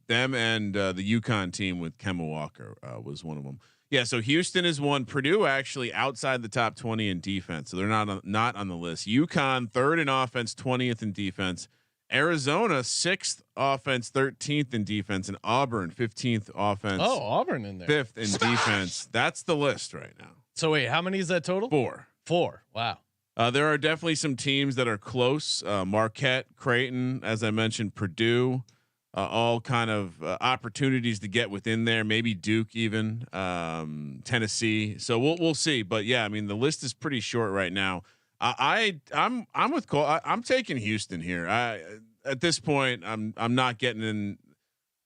Them and the UConn team with Kemba Walker was one of them. Yeah. So Houston is one. Purdue actually outside the top 20 in defense, so they're not on the list. UConn 3rd in offense, 20th in defense. Arizona 6th offense, 13th in defense, and Auburn 15th offense. Oh, Auburn in there. 5th in defense. That's the list right now. So wait, how many is that total? 4. Wow. There are definitely some teams that are close. Marquette, Creighton, as I mentioned, Purdue, all kind of opportunities to get within there. Maybe Duke, even Tennessee. So we'll see. But yeah, I mean, the list is pretty short right now. I'm with Cole. I'm taking Houston here. At this point, I'm not getting in.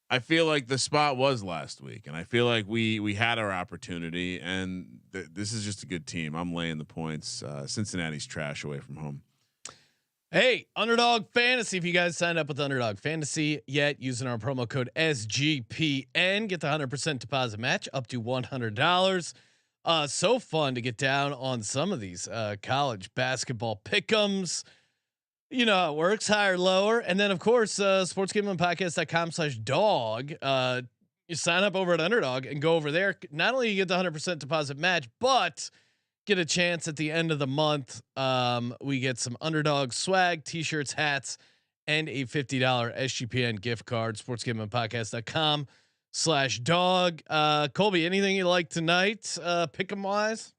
I feel like the spot was last week, and I feel like we had our opportunity, and this is just a good team. I'm laying the points. Cincinnati's trash away from home. Hey, Underdog Fantasy. If you guys signed up with Underdog Fantasy yet, using our promo code SGPN, get the 100% deposit match up to $100. So fun to get down on some of these college basketball pick'ems. You know how it works, higher, lower, and then of course sportsgamblingpodcast.com/dog. You sign up over at Underdog and go over there. Not only you get the 100% deposit match, but get a chance at the end of the month. We get some Underdog swag, t-shirts, hats, and a $50 SGPN gift card. sportsgamblingpodcast.com/dog. Colby, anything you like tonight, pick 'em wise?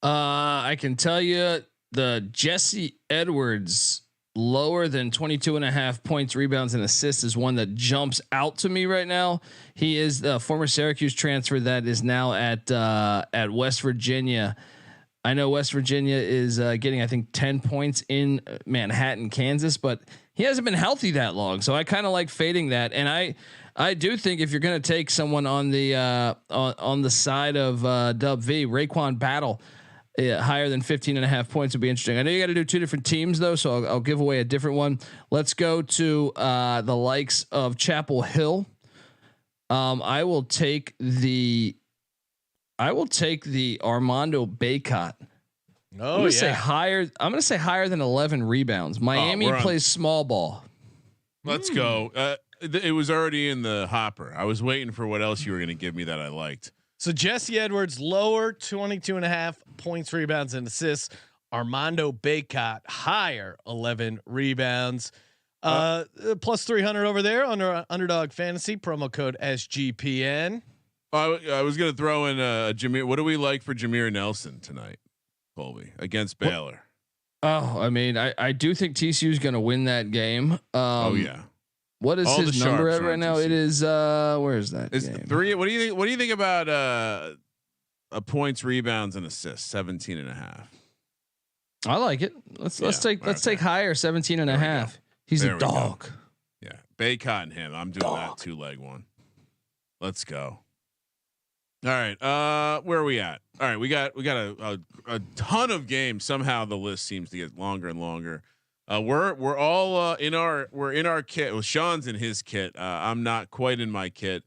I can tell you the Jesse Edwards lower than 22.5 points, rebounds, and assists is one that jumps out to me right now. He is the former Syracuse transfer that is now at West Virginia. I know West Virginia is getting, I think, 10 points in Manhattan, Kansas, but he hasn't been healthy that long. So I kind of like fading that. And I do think if you're going to take someone on the side of Dub V, Raekwon Battle, higher than 15.5 points would be interesting. I know you got to do two different teams though, so I'll give away a different one. Let's go to the likes of Chapel Hill. I will take the Armando Bacot. Oh, I'm gonna say higher. I'm gonna say higher than 11 rebounds. Miami plays small ball. Let's go. It was already in the hopper. I was waiting for what else you were going to give me that I liked. So Jesse Edwards lower, 22.5 points, rebounds, and assists. Armando Bacot higher, 11 rebounds. Plus 300 over there under Underdog Fantasy, promo code SGPN. I was going to throw in Jameer. What do we like for Jameer Nelson tonight, Colby, against Baylor? Oh, I mean, I do think TCU is going to win that game. Oh yeah. What is his number at right now? TCU. It is where is that? It's game? 3. What do you think? What do you think about points, rebounds, and assists? 17.5. I like it. Let's take higher, 17.5. He's a dog. Go. Yeah, Bacot and him. I'm doing that 2-leg one. Let's go. All right. Where are we at? All right. We got a ton of games. Somehow the list seems to get longer and longer. We're all in our kit. Well, Sean's in his kit. I'm not quite in my kit.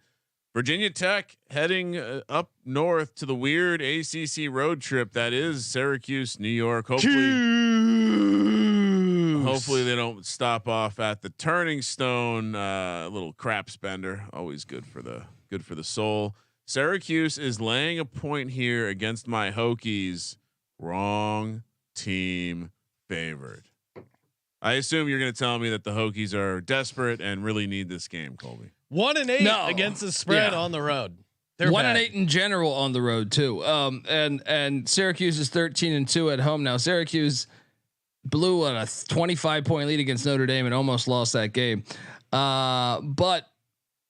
Virginia Tech heading up north to the weird ACC road trip that is Syracuse, New York. Hopefully they don't stop off at the Turning Stone. Little crap spender, always good for the soul. Syracuse is laying a point here against my Hokies. Wrong team favored. I assume you're going to tell me that the Hokies are desperate and really need this game, Colby. 1-8 against the spread on the road. They're 1-8 in general on the road too. And Syracuse is 13-2 at home now. Syracuse blew a 25-point lead against Notre Dame and almost lost that game. But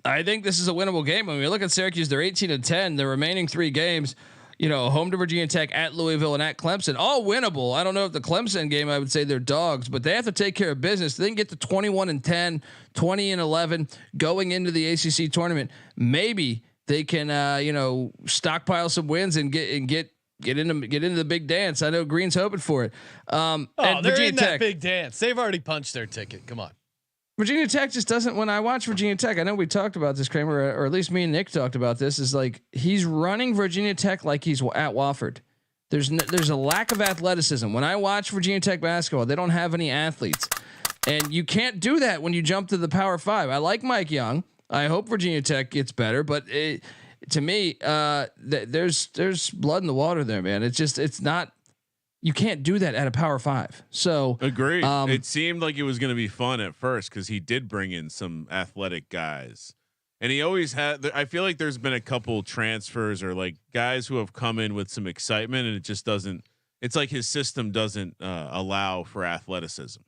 I think this is a winnable game. When we look at Syracuse, they're 18-10. The remaining 3 games, home to Virginia Tech, at Louisville, and at Clemson, all winnable. I don't know if the Clemson game, I would say they're dogs, but they have to take care of business. They can get to 21-10, 20-11 going into the ACC tournament. Maybe they can, stockpile some wins and get into the big dance. I know Green's hoping for it. And they're Virginia in Tech, that big dance. They've already punched their ticket. Come on. Virginia Tech just doesn't. When I watch Virginia Tech, I know we talked about this, Kramer, or at least me and Nick talked about this. Is like he's running Virginia Tech like he's at Wofford. There's a lack of athleticism. When I watch Virginia Tech basketball, they don't have any athletes, and you can't do that when you jump to the Power 5. I like Mike Young. I hope Virginia Tech gets better, but to me, there's blood in the water there, man. It's not. You can't do that at a Power 5. So agreed. It seemed like it was going to be fun at first because he did bring in some athletic guys, and he always had. I feel like there's been a couple transfers or like guys who have come in with some excitement, and it just doesn't. It's like his system doesn't allow for athleticism.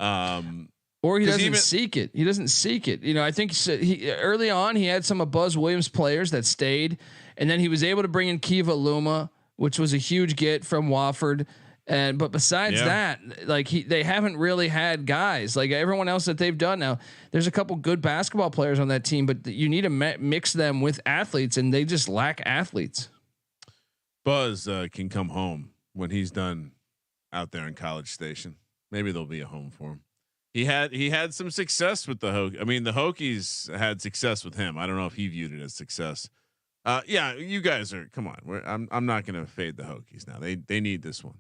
Or he doesn't seek it. He doesn't seek it. I think he early on he had some of Buzz Williams players that stayed, and then he was able to bring in Kiva Luma, which was a huge get from Wofford. But besides that, like they haven't really had guys like everyone else that they've done. Now there's a couple good basketball players on that team, but you need to mix them with athletes, and they just lack athletes. Buzz can come home when he's done out there in College Station. Maybe there'll be a home for him. He had some success with the Hokies. I mean, the Hokies had success with him. I don't know if he viewed it as success. Yeah, you guys are. Come on, I'm not going to fade the Hokies now. They need this one.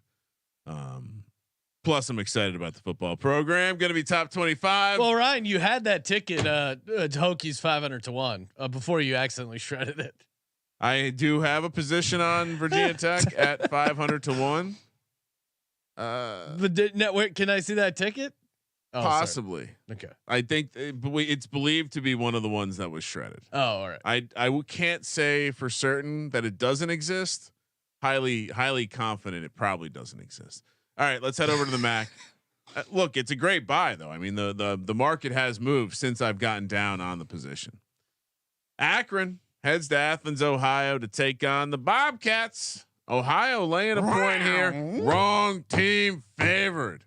Plus, I'm excited about the football program. Going to be top 25. Well, Ryan, you had that ticket, Hokies 500-1 before you accidentally shredded it. I do have a position on Virginia Tech at 500-1. The network. Can I see that ticket? Oh, possibly. Sorry. Okay. I think it's believed to be one of the ones that was shredded. Oh, all right. I can't say for certain that it doesn't exist. Highly confident it probably doesn't exist. All right, let's head over to the MAC. Look, it's a great buy though. I mean, the market has moved since I've gotten down on the position. Akron heads to Athens, Ohio to take on the Bobcats Ohio laying a point here. Wrong team favored.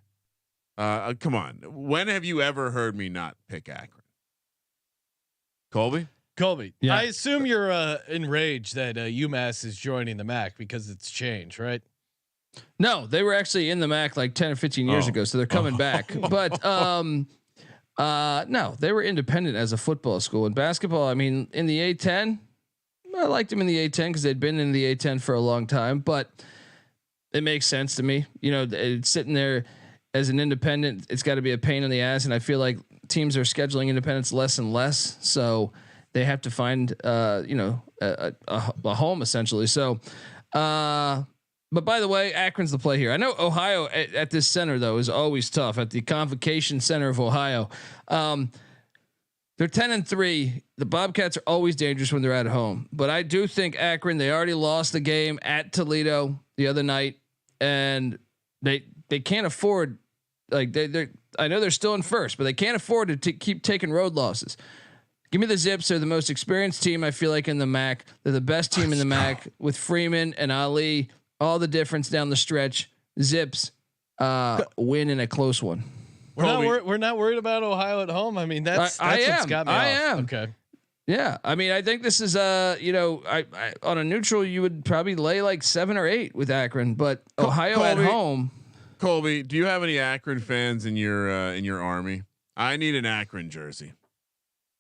Come on. When have you ever heard me not pick Akron? Colby, I assume you're enraged that UMass is joining the MAC because it's changed, right? No, they were actually in the MAC like 10 or 15 years ago, so they're coming back. But no, they were independent as a football school. In basketball, I mean, in the A10, I liked them in the A10 because they'd been in the A10 for a long time. But it makes sense to me. You know, it's sitting there as an independent. It's got to be a pain in the ass, and I feel like teams are scheduling independence less and less, so they have to find a home essentially. So. But by the way, Akron's the play here. I know Ohio at this center though is always tough at the Convocation Center of Ohio. They're 10-3. The Bobcats are always dangerous when they're at home, but I do think Akron, they already lost the game at Toledo the other night, and they can't afford, like they're I know they're still in first, but they can't afford to keep taking road losses. Give me the Zips. They're the most experienced team I feel like in the MAC. They're the best team in the MAC with Freeman and Ali. All the difference down the stretch. Zips win in a close one. We're not worried about Ohio at home. I mean, that's what's got me off. I am. Okay. Yeah. I mean, I think this is I on a neutral, you would probably lay like 7 or 8 with Akron, but Ohio at home. Colby, do you have any Akron fans in your army? I need an Akron jersey.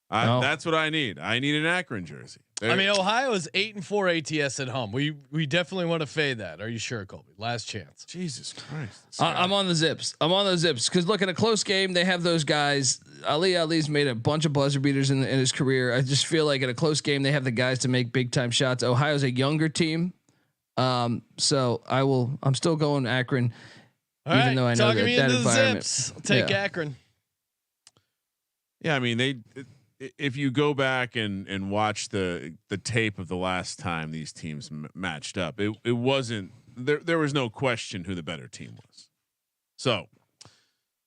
No. That's what I need. I need an Akron jersey. I mean, Ohio is 8-4 ATS at home. We definitely want to fade that. Are you sure, Colby? Last chance. Jesus Christ. I'm on the Zips. Because look, at a close game, they have those guys. Ali's made a bunch of buzzer beaters in his career. I just feel like at a close game, they have the guys to make big time shots. Ohio's a younger team. So I'm still going Akron. All even though I know that environment. Zips. I'll take Akron. Yeah. I mean, if you go back and watch the tape of the last time these teams matched up, it wasn't there was no question who the better team was. So,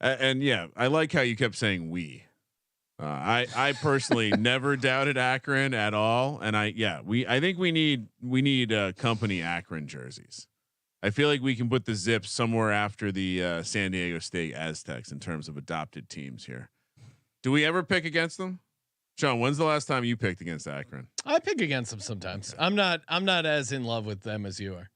and yeah, I like how you kept saying we. I personally never doubted Akron at all, and I think we need company Akron jerseys. I feel like we can put the Zips somewhere after the San Diego State Aztecs in terms of adopted teams here. Do we ever pick against them? Sean, when's the last time you picked against Akron? I pick against them sometimes. Okay. I'm not as in love with them as you are.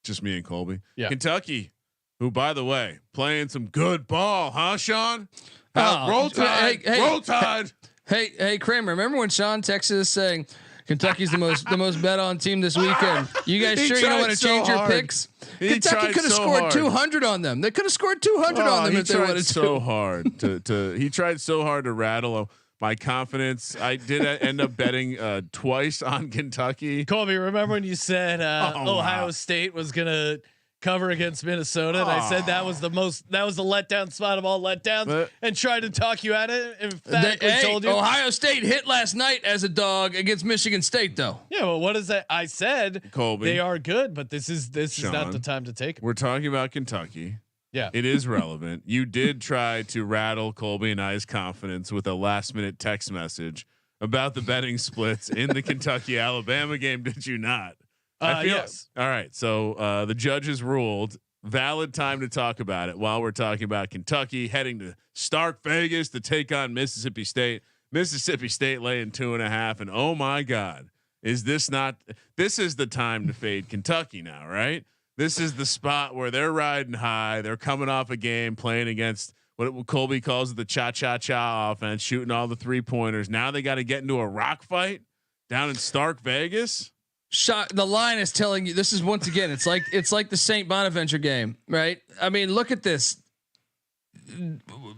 Just me and Colby. Yeah. Kentucky, who by the way, playing some good ball, huh, Sean? Roll Tide. Roll Tide. Hey, Kramer, remember when Sean texted us saying Kentucky's the most bet on team this weekend? You guys sure you don't want to change your picks? Kentucky could have scored 200 on them. They could have scored 200 on them if they wanted to. So hard to he tried so hard to rattle my confidence. I did end up betting twice on Kentucky. Colby, remember when you said Ohio State was gonna cover against Minnesota? And I said that was the letdown spot of all letdowns, and tried to talk you at it. Emphatically told you Ohio State hit last night as a dog against Michigan State, though. Yeah, well, what is that? I said Colby, they are good, but this is not the time to take them. We're talking about Kentucky. Yeah, it is relevant. You did try to rattle Colby and I's confidence with a last minute text message about the betting splits in the Kentucky Alabama game. Did you not? Yes. All right. So the judges ruled valid time to talk about it while we're talking about Kentucky heading to Stark Vegas to take on Mississippi State. Mississippi State laying 2.5. And oh my God, is this not? This is the time to fade Kentucky now, right? This is the spot where they're riding high. They're coming off a game playing against what Colby calls the cha-cha-cha offense, shooting all the 3-pointers. Now they got to get into a rock fight down in Stark Vegas. The line is telling you this is once again. It's like the St Bonaventure game, right? I mean, look at this.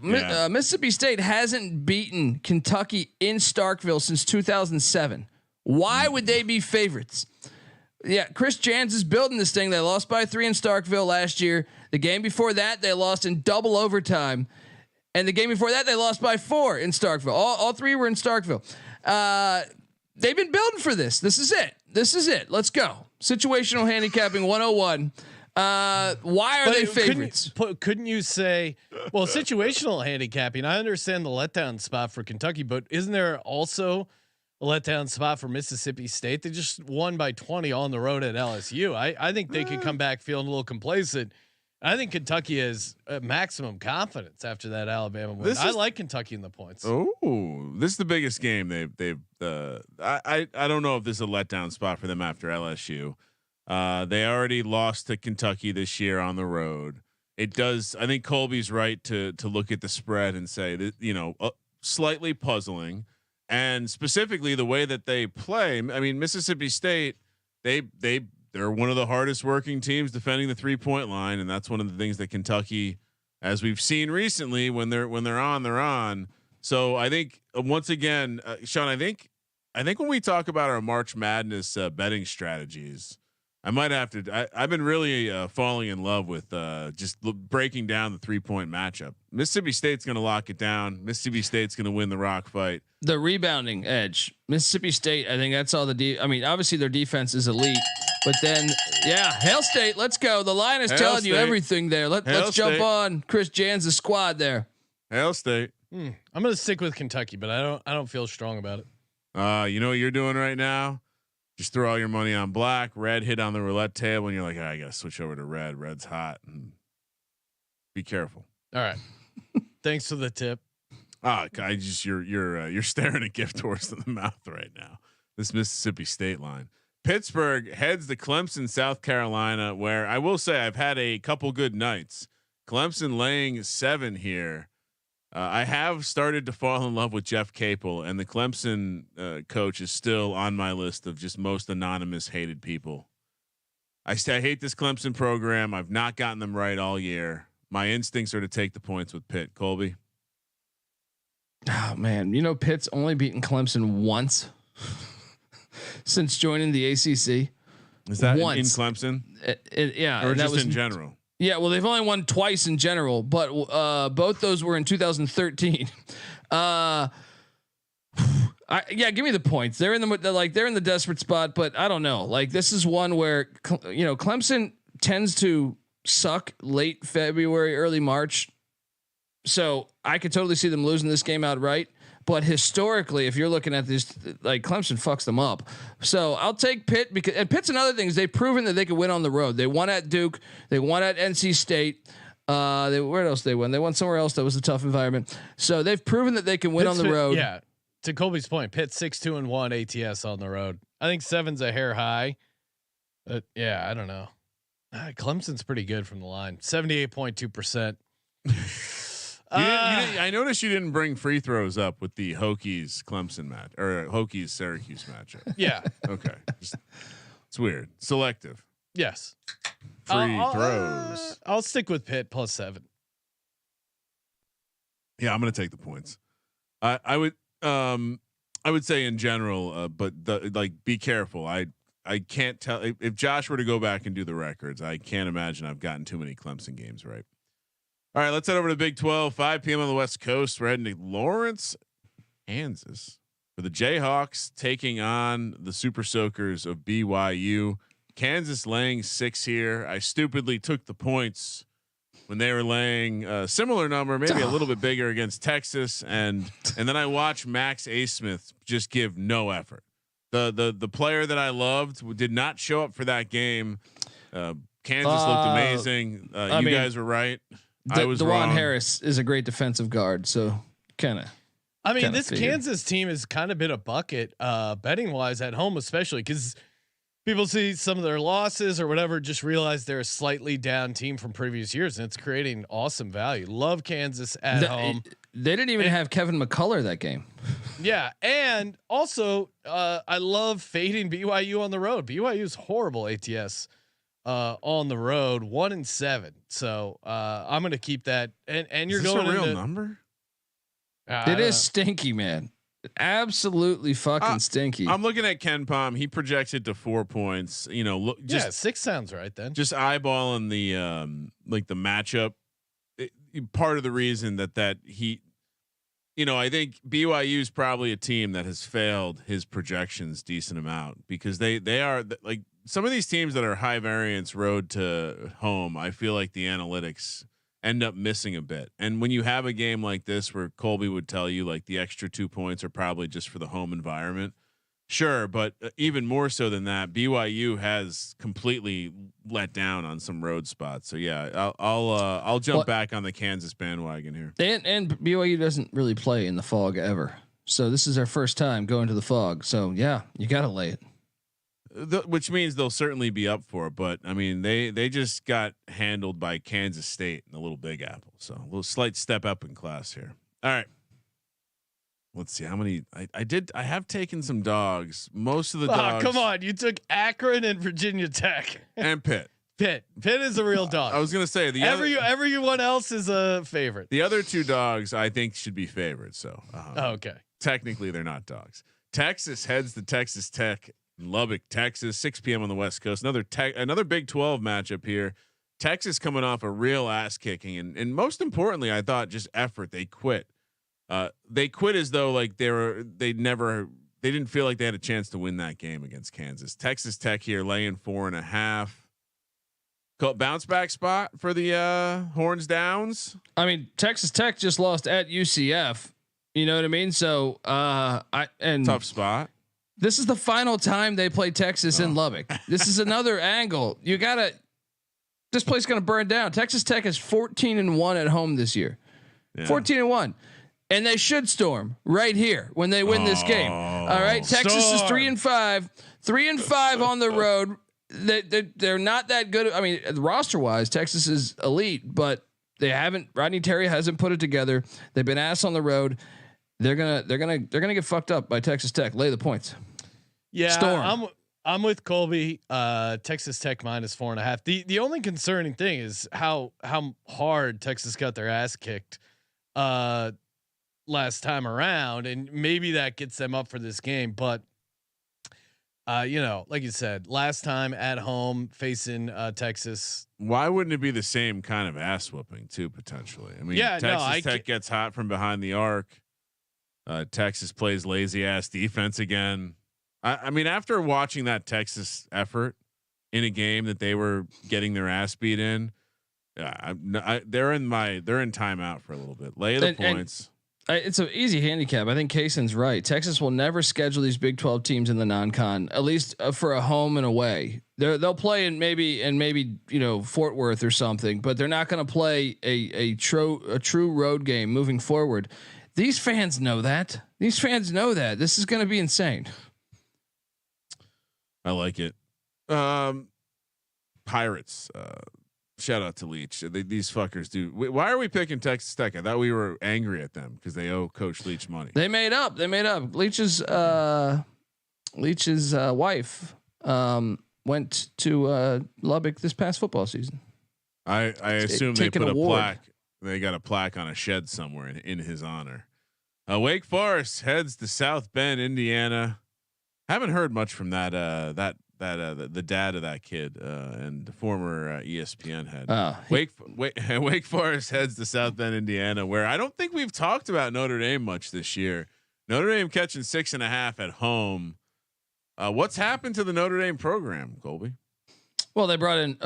Mississippi State hasn't beaten Kentucky in Starkville since 2007. Why would they be favorites? Yeah, Chris Jans is building this thing. They lost by 3 in Starkville last year. The game before that, they lost in double overtime, and the game before that, they lost by 4 in Starkville. All 3 were in Starkville. They've been building for this. This is it. Let's go. Situational handicapping 101. Why are they favorites? Couldn't you say, well, situational handicapping? I understand the letdown spot for Kentucky, but isn't there also a letdown spot for Mississippi State. They just won by 20 on the road at LSU. I think they could come back feeling a little complacent. I think Kentucky has maximum confidence after that Alabama win. I like Kentucky in the points. Oh, this is the biggest game they've. I don't know if this is a letdown spot for them after LSU. They already lost to Kentucky this year on the road. It does. I think Colby's right to look at the spread and say that slightly puzzling, and specifically the way that they play. I mean, Mississippi State, they're one of the hardest working teams defending the 3-point line, and that's one of the things that Kentucky, as we've seen recently, when they're on, they're on. So I think once again, Sean, I think when we talk about our March Madness betting strategies, I might have to. I've been really falling in love with just breaking down the 3-point matchup. Mississippi State's going to lock it down. Mississippi State's going to win the rock fight. The rebounding edge, Mississippi State. I think that's all I mean, obviously their defense is elite, but then Hail State. Let's go. The line is telling you everything there. Let's jump on Chris Jans' squad there. Hail State. I'm going to stick with Kentucky, but I don't feel strong about it. You know what you're doing right now? Just throw all your money on black. Red hit on the roulette table, and you're like, I gotta switch over to red. Red's hot. And be careful. All right. Thanks for the tip. You're staring a gift horse in the mouth right now. This Mississippi State line. Pittsburgh heads to Clemson, South Carolina, where I will say I've had a couple good nights. Clemson laying 7 here. I have started to fall in love with Jeff Capel, and the Clemson coach is still on my list of just most anonymous hated people. I hate this Clemson program. I've not gotten them right all year. My instincts are to take the points with Pitt. Colby. Oh man, Pitt's only beaten Clemson once since joining the ACC. Is that in Clemson? Yeah, or and just that was in general? Yeah, well, they've only won twice in general, but both those were in 2013. Give me the points. They're in the desperate spot, but I don't know. Like, this is one where Clemson tends to suck late February, early March. So I could totally see them losing this game outright. But historically, if you're looking at this, like, Clemson fucks them up. So I'll take Pitt and Pitt's another thing is they've proven that they can win on the road. They won at Duke. They won at NC State. Where else they won? They won somewhere else that was a tough environment. So they've proven that they can win on the road. Yeah. To Colby's point, Pitt 6-2-1 ATS on the road. I think 7's a hair high. But yeah, I don't know. Clemson's pretty good from the line. 78.2%. I noticed you didn't bring free throws up with the Hokies Clemson match or Hokies Syracuse matchup. Yeah. Okay. It's weird. Selective. Yes. Free throws. I'll stick with Pitt +7. Yeah, I'm going to take the points. I would say in general, but be careful. I can't tell if Josh were to go back and do the records. I can't imagine I've gotten too many Clemson games right. All right, let's head over to Big 12, 5 p.m. on the West Coast. We're heading to Lawrence, Kansas for the Jayhawks taking on the Super Soakers of BYU. Kansas laying 6 here. I stupidly took the points when they were laying a similar number, maybe a little bit bigger against Texas. And then I watched Max Asmith just give no effort. The player that I loved did not show up for that game. Kansas looked amazing. You guys were right. I was wrong. Harris is a great defensive guard, so kind of. I mean, this Kansas team has kind of been a bucket betting wise at home, especially because people see some of their losses or whatever, just realize they're a slightly down team from previous years, and it's creating awesome value. Love Kansas at home. They didn't even have Kevin McCullough that game. Yeah, and also I love fading BYU on the road. BYU is horrible ATS. On the road, 1-7. So I'm gonna keep that. And you're going a real number. It is stinky, man. Absolutely fucking stinky. I'm looking at Ken Palm. He projected to 4 points. Just 6 sounds right then. Just eyeballing the the matchup. Part of the reason that he, I think BYU is probably a team that has failed his projections decent amount because they are like. Some of these teams that are high variance road to home, I feel like the analytics end up missing a bit. And when you have a game like this where Colby would tell you like the extra 2 points are probably just for the home environment, Sure, but even more so than that, BYU has completely let down on some road spots. So yeah, I'll jump back on the Kansas bandwagon here. And BYU doesn't really play in the fog ever, so this is our first time going to the fog. So yeah, you got to lay it. Which means they'll certainly be up for it. But I mean, they just got handled by Kansas State in the Little Big Apple. So a little slight step up in class here. All right. Let's see how many I have taken some dogs. Most of the dogs. Come on. You took Akron and Virginia Tech and Pitt. Pitt is a real dog. I was going to say everyone else is a favorite. The other two dogs I think should be favorites. So, okay. Technically they're not dogs. Texas heads to Texas Tech in Lubbock, Texas, 6 p.m. on the West Coast. Another Big 12 matchup here. Texas coming off a real ass kicking. And most importantly, I thought just effort. They quit. They quit as though like they didn't feel like they had a chance to win that game against Kansas. Texas Tech here laying 4.5. Bounce back spot for the Horns Downs. I mean, Texas Tech just lost at UCF. You know what I mean? So tough spot. This is the final time they play Texas in Lubbock. This is another angle. This place is going to burn down. Texas Tech is 14-1 at home this year. 14-1. And they should storm right here when they win this game. All right. Texas is 3-5, 3-5 on the road. They're not that good. I mean, roster wise, Texas is elite, but Rodney Terry hasn't put it together. They've been ass on the road. They're gonna get fucked up by Texas Tech. Lay the points. Yeah. Storm. I'm with Colby. Texas Tech -4.5. The only concerning thing is how hard Texas got their ass kicked last time around, and maybe that gets them up for this game. But like you said, last time at home facing Texas. Why wouldn't it be the same kind of ass whooping too? Potentially. I mean, Texas Tech gets hot from behind the arc. Texas plays lazy ass defense again. I mean, after watching that Texas effort in a game that they were getting their ass beat in, they're in timeout for a little bit. Lay the points. It's an easy handicap. I think Kaysen's right. Texas will never schedule these Big 12 teams in the non-con, at least for a home and away. They'll play in maybe Fort Worth or something, but they're not going to play a true road game moving forward. These fans know that. This is going to be insane. I like it. Pirates. Shout out to Leach. These fuckers do. Why are we picking Texas Tech? I thought we were angry at them because they owe Coach Leach money. They made up. Leach's wife went to Lubbock this past football season. I assume they put a plaque. They got a plaque on a shed somewhere in his honor. Wake Forest heads to South Bend, Indiana. Haven't heard much from the dad of that kid and former ESPN head. Wake Forest heads to South Bend, Indiana, where I don't think we've talked about Notre Dame much this year. Notre Dame catching 6.5 at home. What's happened to the Notre Dame program, Colby? Well, they brought in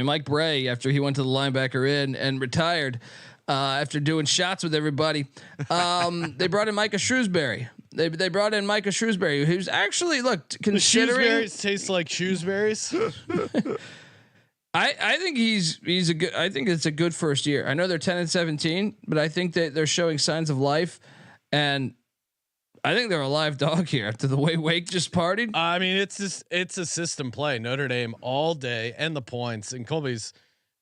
Mike Bray after he went to the linebacker in and retired after doing shots with everybody. They brought in Micah Shrewsbury. They brought in Micah Shrewsbury, who's actually considering. The Shrewsberries taste like Shrewsberries. I think he's a good. I think it's a good first year. I know they're 10-17, but I think that they're showing signs of life, and I think they're a live dog here after the way Wake just partied. I mean, it's a system play. Notre Dame all day and the points, and Colby's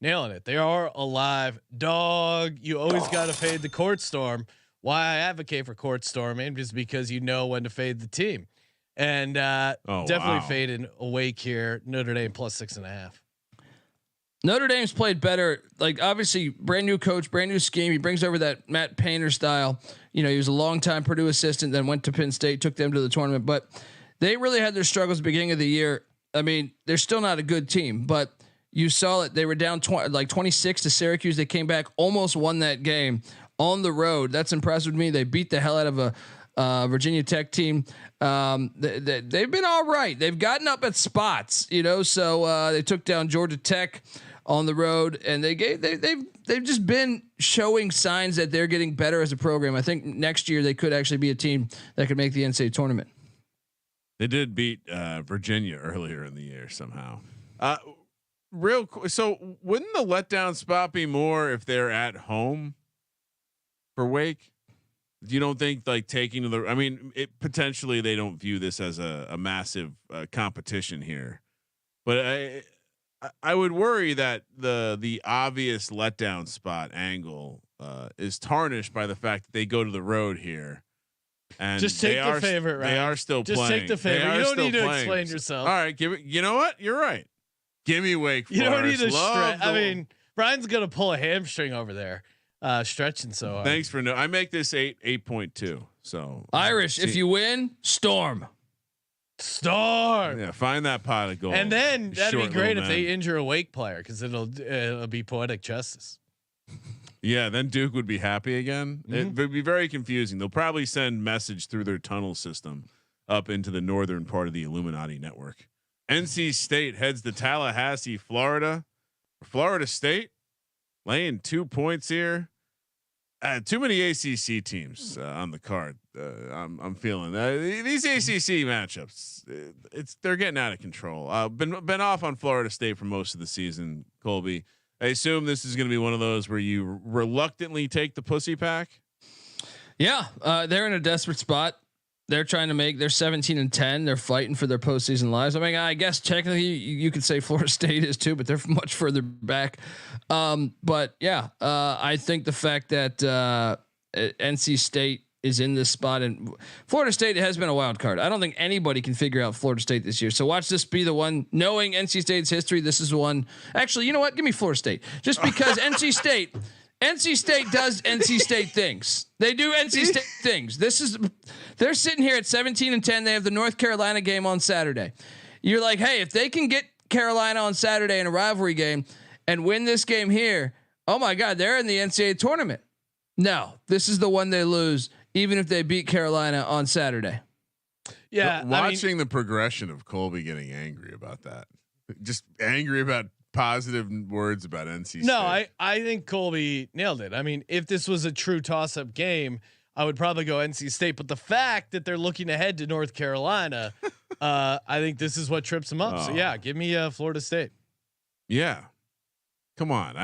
nailing it. They are a live dog. You always got to fade the court storm. Why I advocate for court storming is because you know when to fade the team, and definitely fading Wake here. Notre Dame +6.5. Notre Dame's played better. Like obviously, brand new coach, brand new scheme. He brings over that Matt Painter style. He was a longtime Purdue assistant, then went to Penn State, took them to the tournament. But they really had their struggles at the beginning of the year. I mean, they're still not a good team, but you saw it. They were down 26 to Syracuse. They came back, almost won that game on the road. That's impressive to me. They beat the hell out of a Virginia Tech team. They've been all right. They've gotten up at spots, So they took down Georgia Tech on the road, and they've just been showing signs that they're getting better as a program. I think next year they could actually be a team that could make the NCAA tournament. They did beat Virginia earlier in the year somehow. So wouldn't the letdown spot be more if they're at home for Wake? You don't think like taking to the? I mean, potentially they don't view this as a massive competition here, but I would worry that the obvious letdown spot angle is tarnished by the fact that they go to the road here. And just take the favorite. Right? They are still just playing. Take the favorite. You don't need to explain yourself. All right, give it. You know what? You're right. Give me Wake Forest. You don't need to stretch. I mean, Brian's gonna pull a hamstring over there, stretching so hard. Thanks for I make this 8.2. So Irish, if you win, storm. Yeah, find that pot of gold. And then that'd be great if they injure a Wake player because it'll be poetic justice. Yeah, then Duke would be happy again. It would be very confusing. They'll probably send message through their tunnel system up into the northern part of the Illuminati network. NC State heads to Tallahassee, Florida. Florida State laying 2 points here. Too many ACC teams on the card. I'm feeling these ACC matchups. They're getting out of control. Been off on Florida State for most of the season, Colby. I assume this is going to be one of those where you reluctantly take the pussy pack. Yeah, they're in a desperate spot. They're trying to make. They're 17-10. They're fighting for their postseason lives. I mean, I guess technically you could say Florida State is too, but they're much further back. But yeah, I think the fact that NC State is in this spot and Florida State has been a wild card. I don't think anybody can figure out Florida State this year. So watch this be the one. Knowing NC State's history, this is the one. Actually, you know what? Give me Florida State, just because NC State does NC State things. They do NC State things. They're sitting here at 17-10. They have the North Carolina game on Saturday. You're like, hey, if they can get Carolina on Saturday in a rivalry game and win this game here, oh my God, they're in the NCAA tournament. No, this is the one they lose, even if they beat Carolina on Saturday. Yeah, watching the progression of Colby getting angry about that, just angry about positive words about NC State. No, I think Colby nailed it. I mean, if this was a true toss-up game, I would probably go NC State. But the fact that they're looking ahead to North Carolina, I think this is what trips them up. So yeah, give me Florida State. Yeah, come on.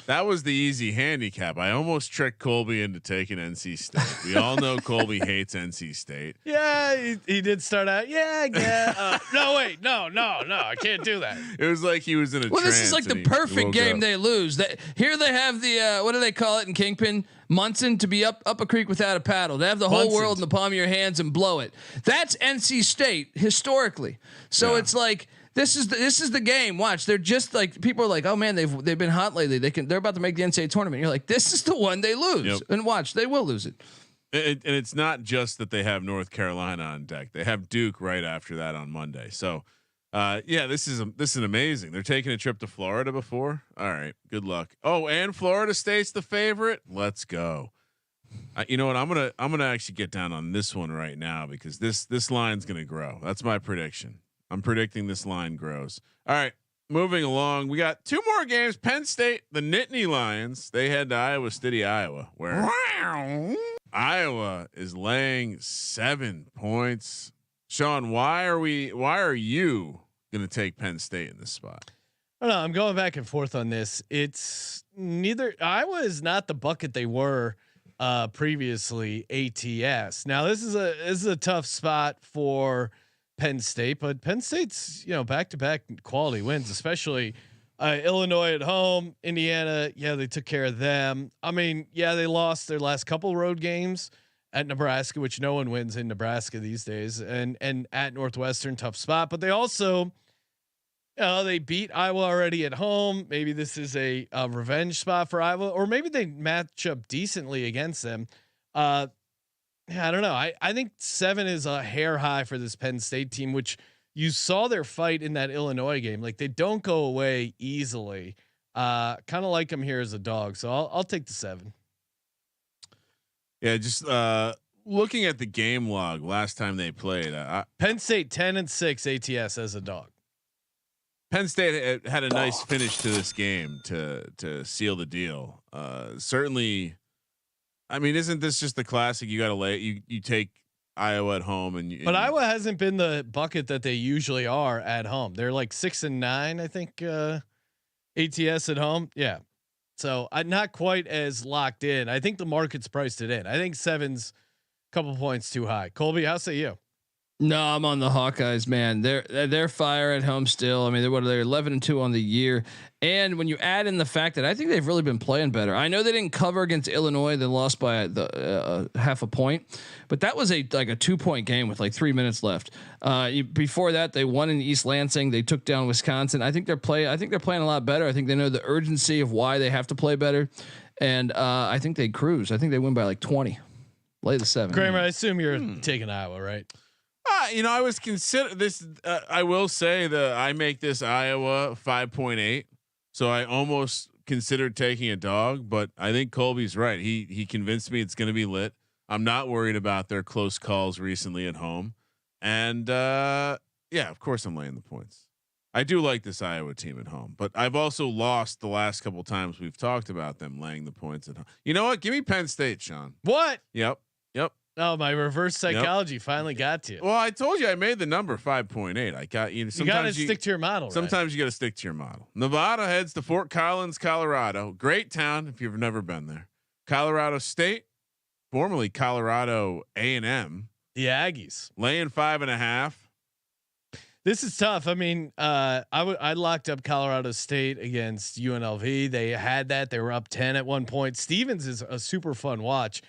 That was the easy handicap. I almost tricked Colby into taking NC State. We all know Colby hates NC State. Yeah, he did start out. Yeah. No, wait, no. I can't do that. It was like he was in a. Well, trance this is like the perfect game they lose. Here they have the what do they call it in Kingpin? Munson, to be up a creek without a paddle. To have the whole world in the palm of your hands and blow it. That's NC State historically. So it's like. This is the game. Watch, they're just like people are like, oh man, they've been hot lately. They're about to make the NCAA tournament. You're like, this is the one they lose, and watch, they will lose it. And it's not just that they have North Carolina on deck; they have Duke right after that on Monday. So, this is amazing. They're taking a trip to Florida before. All right, good luck. Oh, and Florida State's the favorite. Let's go. You know what? I'm gonna actually get down on this one right now because this line's gonna grow. That's my prediction. I'm predicting this line grows. All right, moving along. We got 2 more games. Penn State, the Nittany Lions, they head to Iowa City, Iowa, where Iowa is laying 7 points. Sean, why are you going to take Penn State in this spot? I don't know. I'm going back and forth on this. It's neither. Iowa is not the bucket they were previously. ATS. Now this is a tough spot for Penn State, but Penn State's back-to-back quality wins, especially Illinois at home, Indiana. Yeah, they took care of them. I mean, yeah, they lost their last couple road games at Nebraska, which no one wins in Nebraska these days, and at Northwestern, tough spot. But they also, they beat Iowa already at home. Maybe this is a revenge spot for Iowa, or maybe they match up decently against them. Yeah, I don't know. I think 7 is a hair high for this Penn State team, which you saw their fight in that Illinois game. Like they don't go away easily. Kind of like them here as a dog. So I'll take the 7. Yeah, just looking at the game log last time they played, Penn State 10-6 ATS as a dog. Penn State had a nice finish to this game to seal the deal. Certainly. I mean, isn't this just the classic? You got to you take Iowa at home, but Iowa hasn't been the bucket that they usually are at home. They're like 6-9, I think. ATS at home, yeah. So I'm not quite as locked in. I think the market's priced it in. I think 7's a couple points too high. Colby, how say you? No, I'm on the Hawkeyes, man. They're fire at home still. I mean, they're 11-2 on the year, and when you add in the fact that I think they've really been playing better. I know they didn't cover against Illinois; they lost by the half a point, but that was like a 2-point game with like 3 minutes left. Before that, they won in East Lansing. They took down Wisconsin. I think they're playing a lot better. I think they know the urgency of why they have to play better, and I think they cruise. I think they win by like 20. Lay the 7. Kramer, I assume you're taking Iowa, right? I was consider this. I will say that I make this Iowa 5.8, so I almost considered taking a dog. But I think Colby's right. He convinced me it's going to be lit. I'm not worried about their close calls recently at home, and yeah, of course I'm laying the points. I do like this Iowa team at home, but I've also lost the last couple times we've talked about them laying the points at home. You know what? Give me Penn State, Sean. What? Yep. Oh, my reverse psychology finally got to you. Well, I told you I made the number 5.8. I got you. You got to stick to your model. Sometimes right? you got to stick to your model. Nevada heads to Fort Collins, Colorado. Great town if you've never been there. Colorado State, formerly Colorado A&M. The Aggies laying 5.5. This is tough. I mean, I locked up Colorado State against UNLV. They had that. They were up 10 at one point. Stevens is a super fun watch.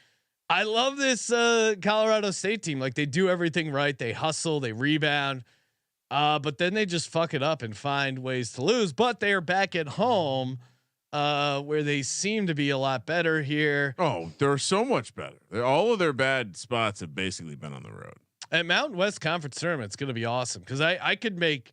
I love this Colorado State team. Like they do everything right. They hustle, they rebound, but then they just fuck it up and find ways to lose. But they are back at home, where they seem to be a lot better here. Oh, they're so much better. All of their bad spots have basically been on the road. At Mountain West Conference Tournament, it's going to be awesome because I could make.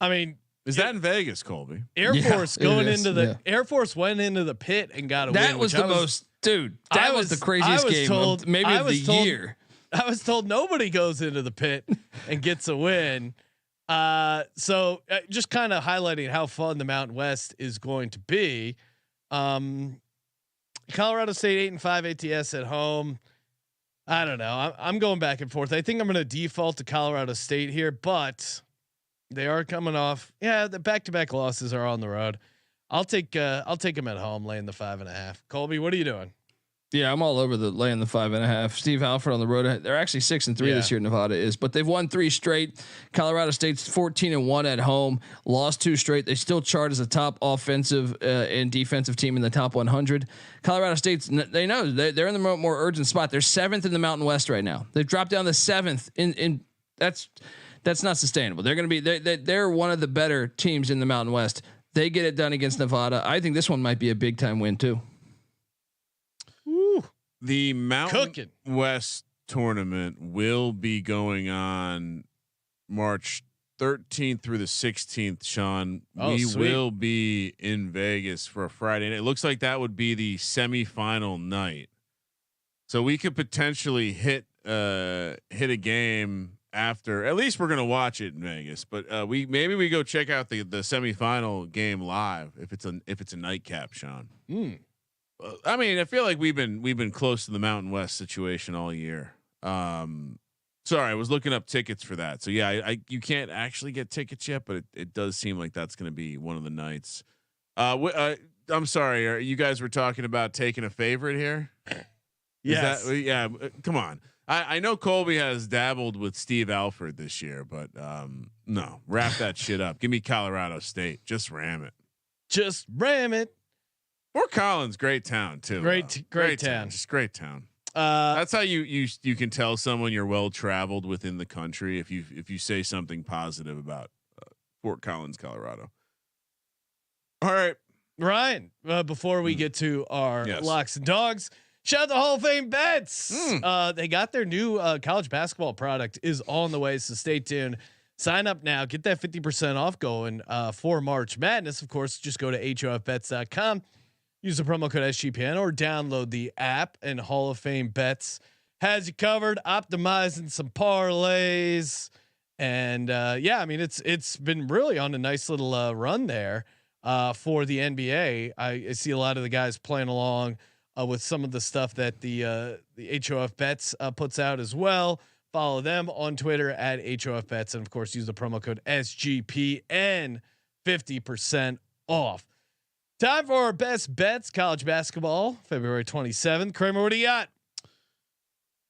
I mean, is that in Vegas, Colby? Air Force going into the Air Force went into the Pit and got a win. That was the most. Dude, that was the craziest game of the year. I was told nobody goes into the Pit and gets a win. So just kind of highlighting how fun the Mountain West is going to be. Colorado State 8-5 ATS at home. I don't know. I'm going back and forth. I think I'm going to default to Colorado State here, but they are coming off. Yeah, the back-to-back losses are on the road. I'll take them at home, laying the 5.5. Colby, what are you doing? Yeah, I'm all over the laying the 5.5. Steve Alford on the road. They're actually 6-3 this year. Nevada is, but they've won 3 straight. Colorado State's 14-1 at home, lost 2 straight. They still chart as a top offensive and defensive team in the top 100. Colorado State's they know they're in the more urgent spot. They're 7th in the Mountain West right now. They've dropped down to 7th in that's not sustainable. They're going to be they're one of the better teams in the Mountain West. They get it done against Nevada. I think this one might be a big time win too. Woo. The Mountain West tournament will be going on March 13th through the 16th. Sean, we will be in Vegas for a Friday, and it looks like that would be the semifinal night. So we could potentially hit a game after. At least we're gonna watch it in Vegas, but we go check out the semifinal game live if it's a nightcap, Sean. I mean, I feel like we've been close to the Mountain West situation all year. Sorry, I was looking up tickets for that. So yeah, you can't actually get tickets yet, but it does seem like that's going to be one of the nights. I'm sorry, you guys were talking about taking a favorite here. Yes. Yeah. Come on. I know Colby has dabbled with Steve Alford this year, but no, wrap that shit up. Give me Colorado State. Just ram it. Just ram it. Fort Collins, great town too. Great town. Just great town. That's how you can tell someone you're well traveled within the country if you say something positive about Fort Collins, Colorado. All right, Ryan. Before we get to our locks and dogs, shout out to Hall of Fame Bets. They got their new college basketball product is on the way, so stay tuned. Sign up now. Get that 50% off going for March Madness. Of course, just go to hofbets.com. Use the promo code SGPN or download the app, and Hall of Fame Bets has you covered. Optimizing some parlays, and yeah, I mean it's been really on a nice little run there for the NBA. I see a lot of the guys playing along with some of the stuff that the HOF Bets puts out as well. Follow them on Twitter at HOF Bets, and of course use the promo code SGPN, 50% off. Time for our best bets, college basketball, February 27th. Kramer, what do you got?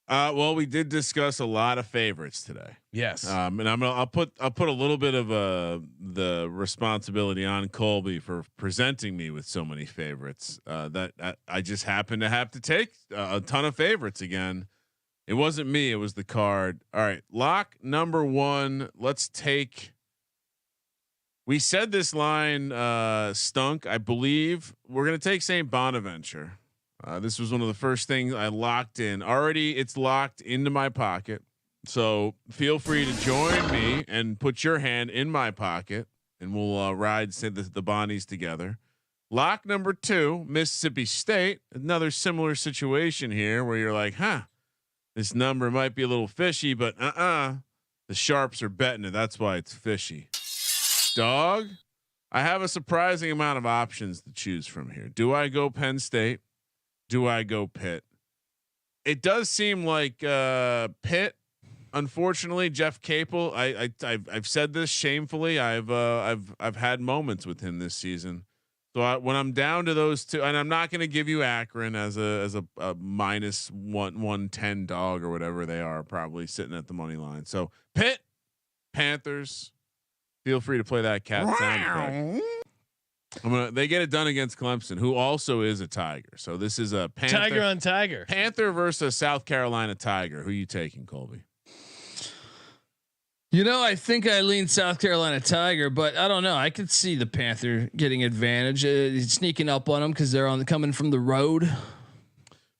Well, we did discuss a lot of favorites today. Yes. And I'll put a little bit of the responsibility on Colby for presenting me with so many favorites. That I just happen to have to take a ton of favorites again. It wasn't me, it was the card. All right, lock number 1. Let's take. We said this line stunk. I believe we're gonna take St Bonaventure. This was one of the first things I locked in. Already, it's locked into my pocket. So feel free to join me and put your hand in my pocket, and we'll ride the Bonnies together. Lock number 2, Mississippi State. Another similar situation here where you're like, this number might be a little fishy, but the sharps are betting it. That's why it's fishy. Dog, I have a surprising amount of options to choose from here. Do I go Penn State? Do I go Pitt? It does seem like Pitt. Unfortunately, Jeff Capel. I've said this shamefully. I've had moments with him this season. So when I'm down to those two, and I'm not going to give you Akron as a minus 110 dog or whatever they are, probably sitting at the money line. So Pitt, Panthers. Feel free to play that cat sound effect. They get it done against Clemson, who also is a Tiger. So this is a Panther, Tiger on Tiger. Panther versus South Carolina Tiger. Who are you taking, Colby? I think I lean South Carolina Tiger, but I don't know. I could see the Panther getting advantage, sneaking up on them because they're coming from the road.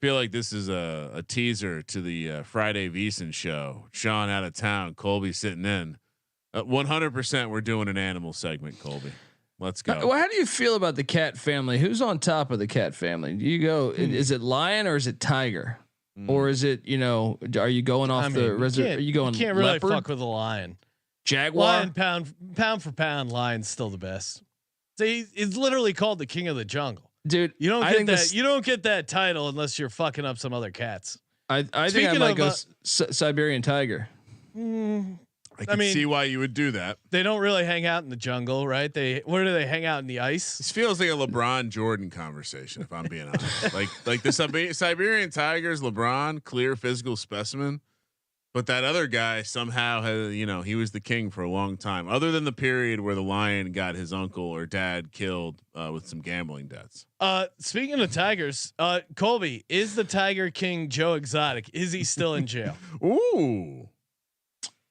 Feel like this is a teaser to the Friday VEASAN show. Sean out of town, Colby sitting in. 100%, we're doing an animal segment, Colby. Let's go. Well, how do you feel about the cat family? Who's on top of the cat family? Do you go? Is it lion or is it tiger? Or is it, are you going off the reserve? Are you going? You can't really leopard? fuck with a lion. Jaguar. Lion pound for pound, lion's still the best. So he's literally called the king of the jungle, dude. You don't get that. You don't get that title unless you're fucking up some other cats. I think I might go Siberian tiger. I can see why you would do that. They don't really hang out in the jungle, right? Where do they hang out in the ice? This feels like a LeBron Jordan conversation, if I'm being honest. like the Siberian Tigers, LeBron, clear physical specimen, but that other guy somehow has, he was the king for a long time. Other than the period where the lion got his uncle or dad killed with some gambling debts. Speaking of tigers, Colby, is the Tiger King Joe Exotic? Is he still in jail? Ooh.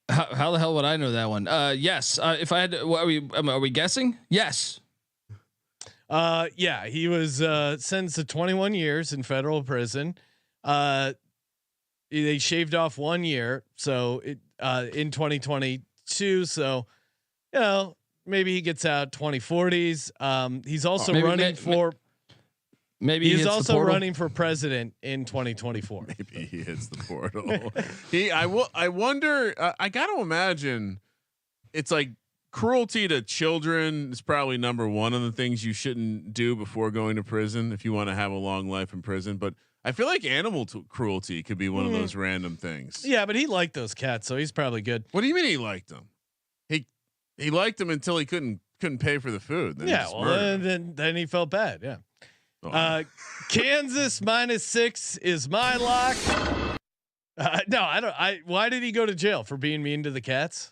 How the hell would I know that one? Yes. If I had to, are we guessing? Yes. Yeah, he was sentenced to 21 years in federal prison. They shaved off 1 year. So in 2022. So, maybe he gets out 2040s. He's also running for. Maybe he's also running for president in 2024. Maybe he hits the portal. I wonder. I got to imagine it's like cruelty to children is probably number one of the things you shouldn't do before going to prison if you want to have a long life in prison. But I feel like animal cruelty could be one of those random things. Yeah, but he liked those cats, so he's probably good. What do you mean he liked them? He liked them until he couldn't pay for the food. Then then he felt bad. Yeah. Kansas -6 is my lock. No, I don't. Why did he go to jail for being mean to the cats?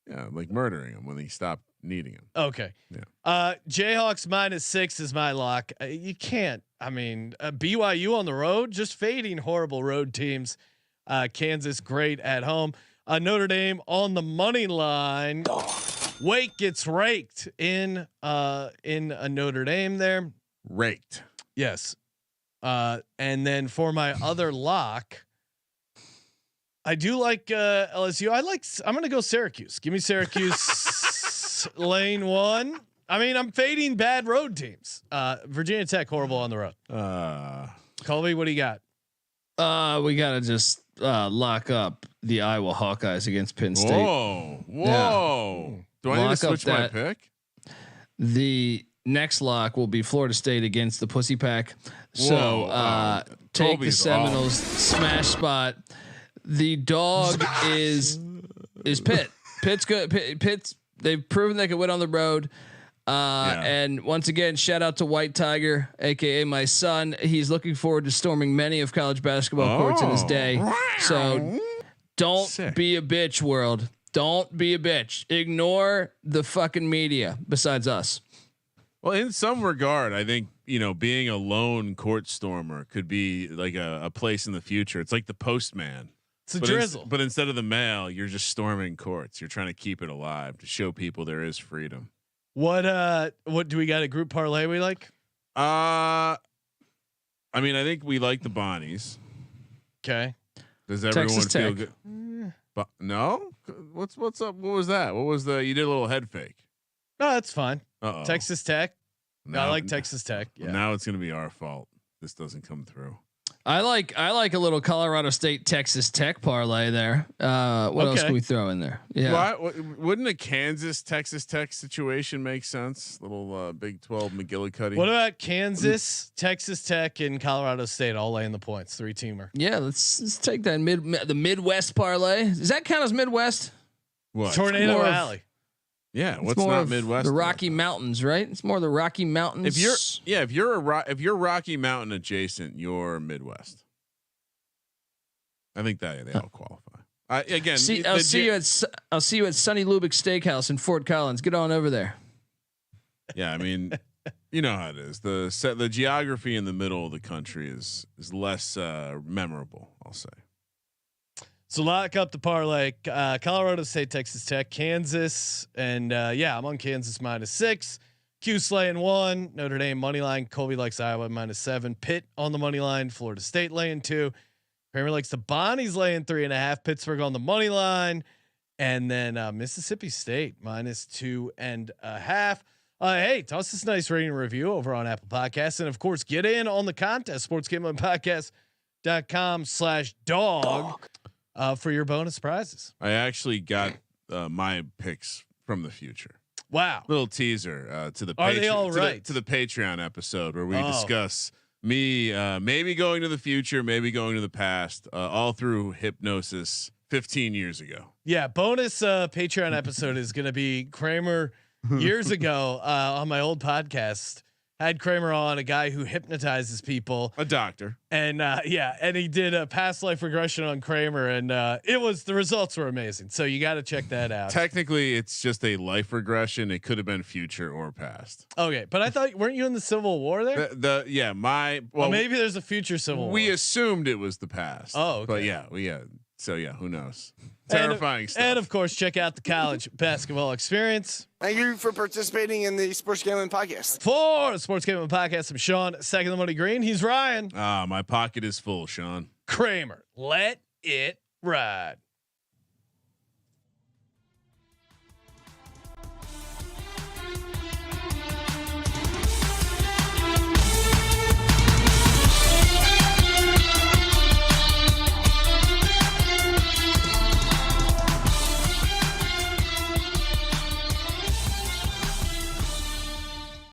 Yeah, like murdering him when he stopped needing him. Okay. Yeah. Jayhawks -6 is my lock. You can't. I mean, BYU on the road, just fading horrible road teams. Kansas great at home. Notre Dame on the money line. Wake gets raked in a Notre Dame there. Raked. Yes. And then for my other lock, I do like LSU. I'm going to go Syracuse. Give me Syracuse lane 1. I mean, I'm fading bad road teams. Virginia Tech horrible on the road. Colby, what do you got? We got to just lock up the Iowa Hawkeyes against Penn State. Whoa. Yeah. Do I need to switch my pick? next lock will be Florida State against the Pussy Pack. So take Colby's the Seminoles smash spot. The dog is Pitt. Pitt's good. Pitt's they've proven they can win on the road. And once again, shout out to White Tiger, aka my son. He's looking forward to storming many of college basketball courts in his day. So don't be a bitch, world. Don't be a bitch. Ignore the fucking media besides us. Well, in some regard, I think, being a lone court stormer could be like a place in the future. It's like the postman. It's a drizzle. But instead of the mail, you're just storming courts. You're trying to keep it alive to show people there is freedom. What do we got a group parlay we like? I think we like the Bonnies. Okay. Does everyone Texas feel Tech. good? But no, what's up? What was that? What was you did a little head fake. No, that's fine. Uh-oh. Texas Tech. Now, I like Texas Tech. Yeah. Now it's going to be our fault. This doesn't come through. I like a little Colorado State Texas Tech parlay there. What else can we throw in there? Yeah. Wouldn't a Kansas Texas Tech situation make sense? Little Big 12 McGillicuddy. What about Kansas, Texas Tech, and Colorado State all laying the points? 3-teamer. Yeah, let's take that the Midwest parlay. Does that count as Midwest? What? Tornado Alley. Yeah, what's not Midwest? The Rocky Mountains, right? It's more the Rocky Mountains. If you're Rocky Mountain adjacent, you're Midwest. I think that they all qualify. I'll see you at Sunny Lubick Steakhouse in Fort Collins. Get on over there. Yeah, you know how it is. The geography in the middle of the country is less memorable, I'll say. So lock up the parlay. Colorado State, Texas Tech, Kansas, and I'm on Kansas -6. Q laying 1. Notre Dame money line. Colby likes Iowa -7. Pitt on the money line. Florida State laying 2. Kramer likes the Bonnies laying 3.5. Pittsburgh on the money line, and then Mississippi State -2.5. Hey, toss this nice rating and review over on Apple Podcasts, and of course, get in on the contest. sportsgamblingpodcast.com/dog. For your bonus prizes. I actually got my picks from the future. Wow. Little teaser to the Are they all right? to the Patreon episode where we discuss me maybe going to the future, maybe going to the past, all through hypnosis 15 years ago. Yeah, bonus Patreon episode is going to be Kramer years ago on my old podcast. Had Kramer on, a guy who hypnotizes people, a doctor, and and he did a past life regression on Kramer, and the results were amazing. So you got to check that out. Technically, it's just a life regression. It could have been future or past. Okay, but I thought weren't you in the Civil War there? Well, maybe there's a future Civil War. We assumed it was the past. Oh, okay. But So who knows? Terrifying stuff. And of course, check out the college basketball experience. Thank you for participating in the Sports Gambling Podcast. For the Sports Gambling Podcast, I'm Sean, second the money green. He's Ryan. My pocket is full, Sean. Kramer, let it ride.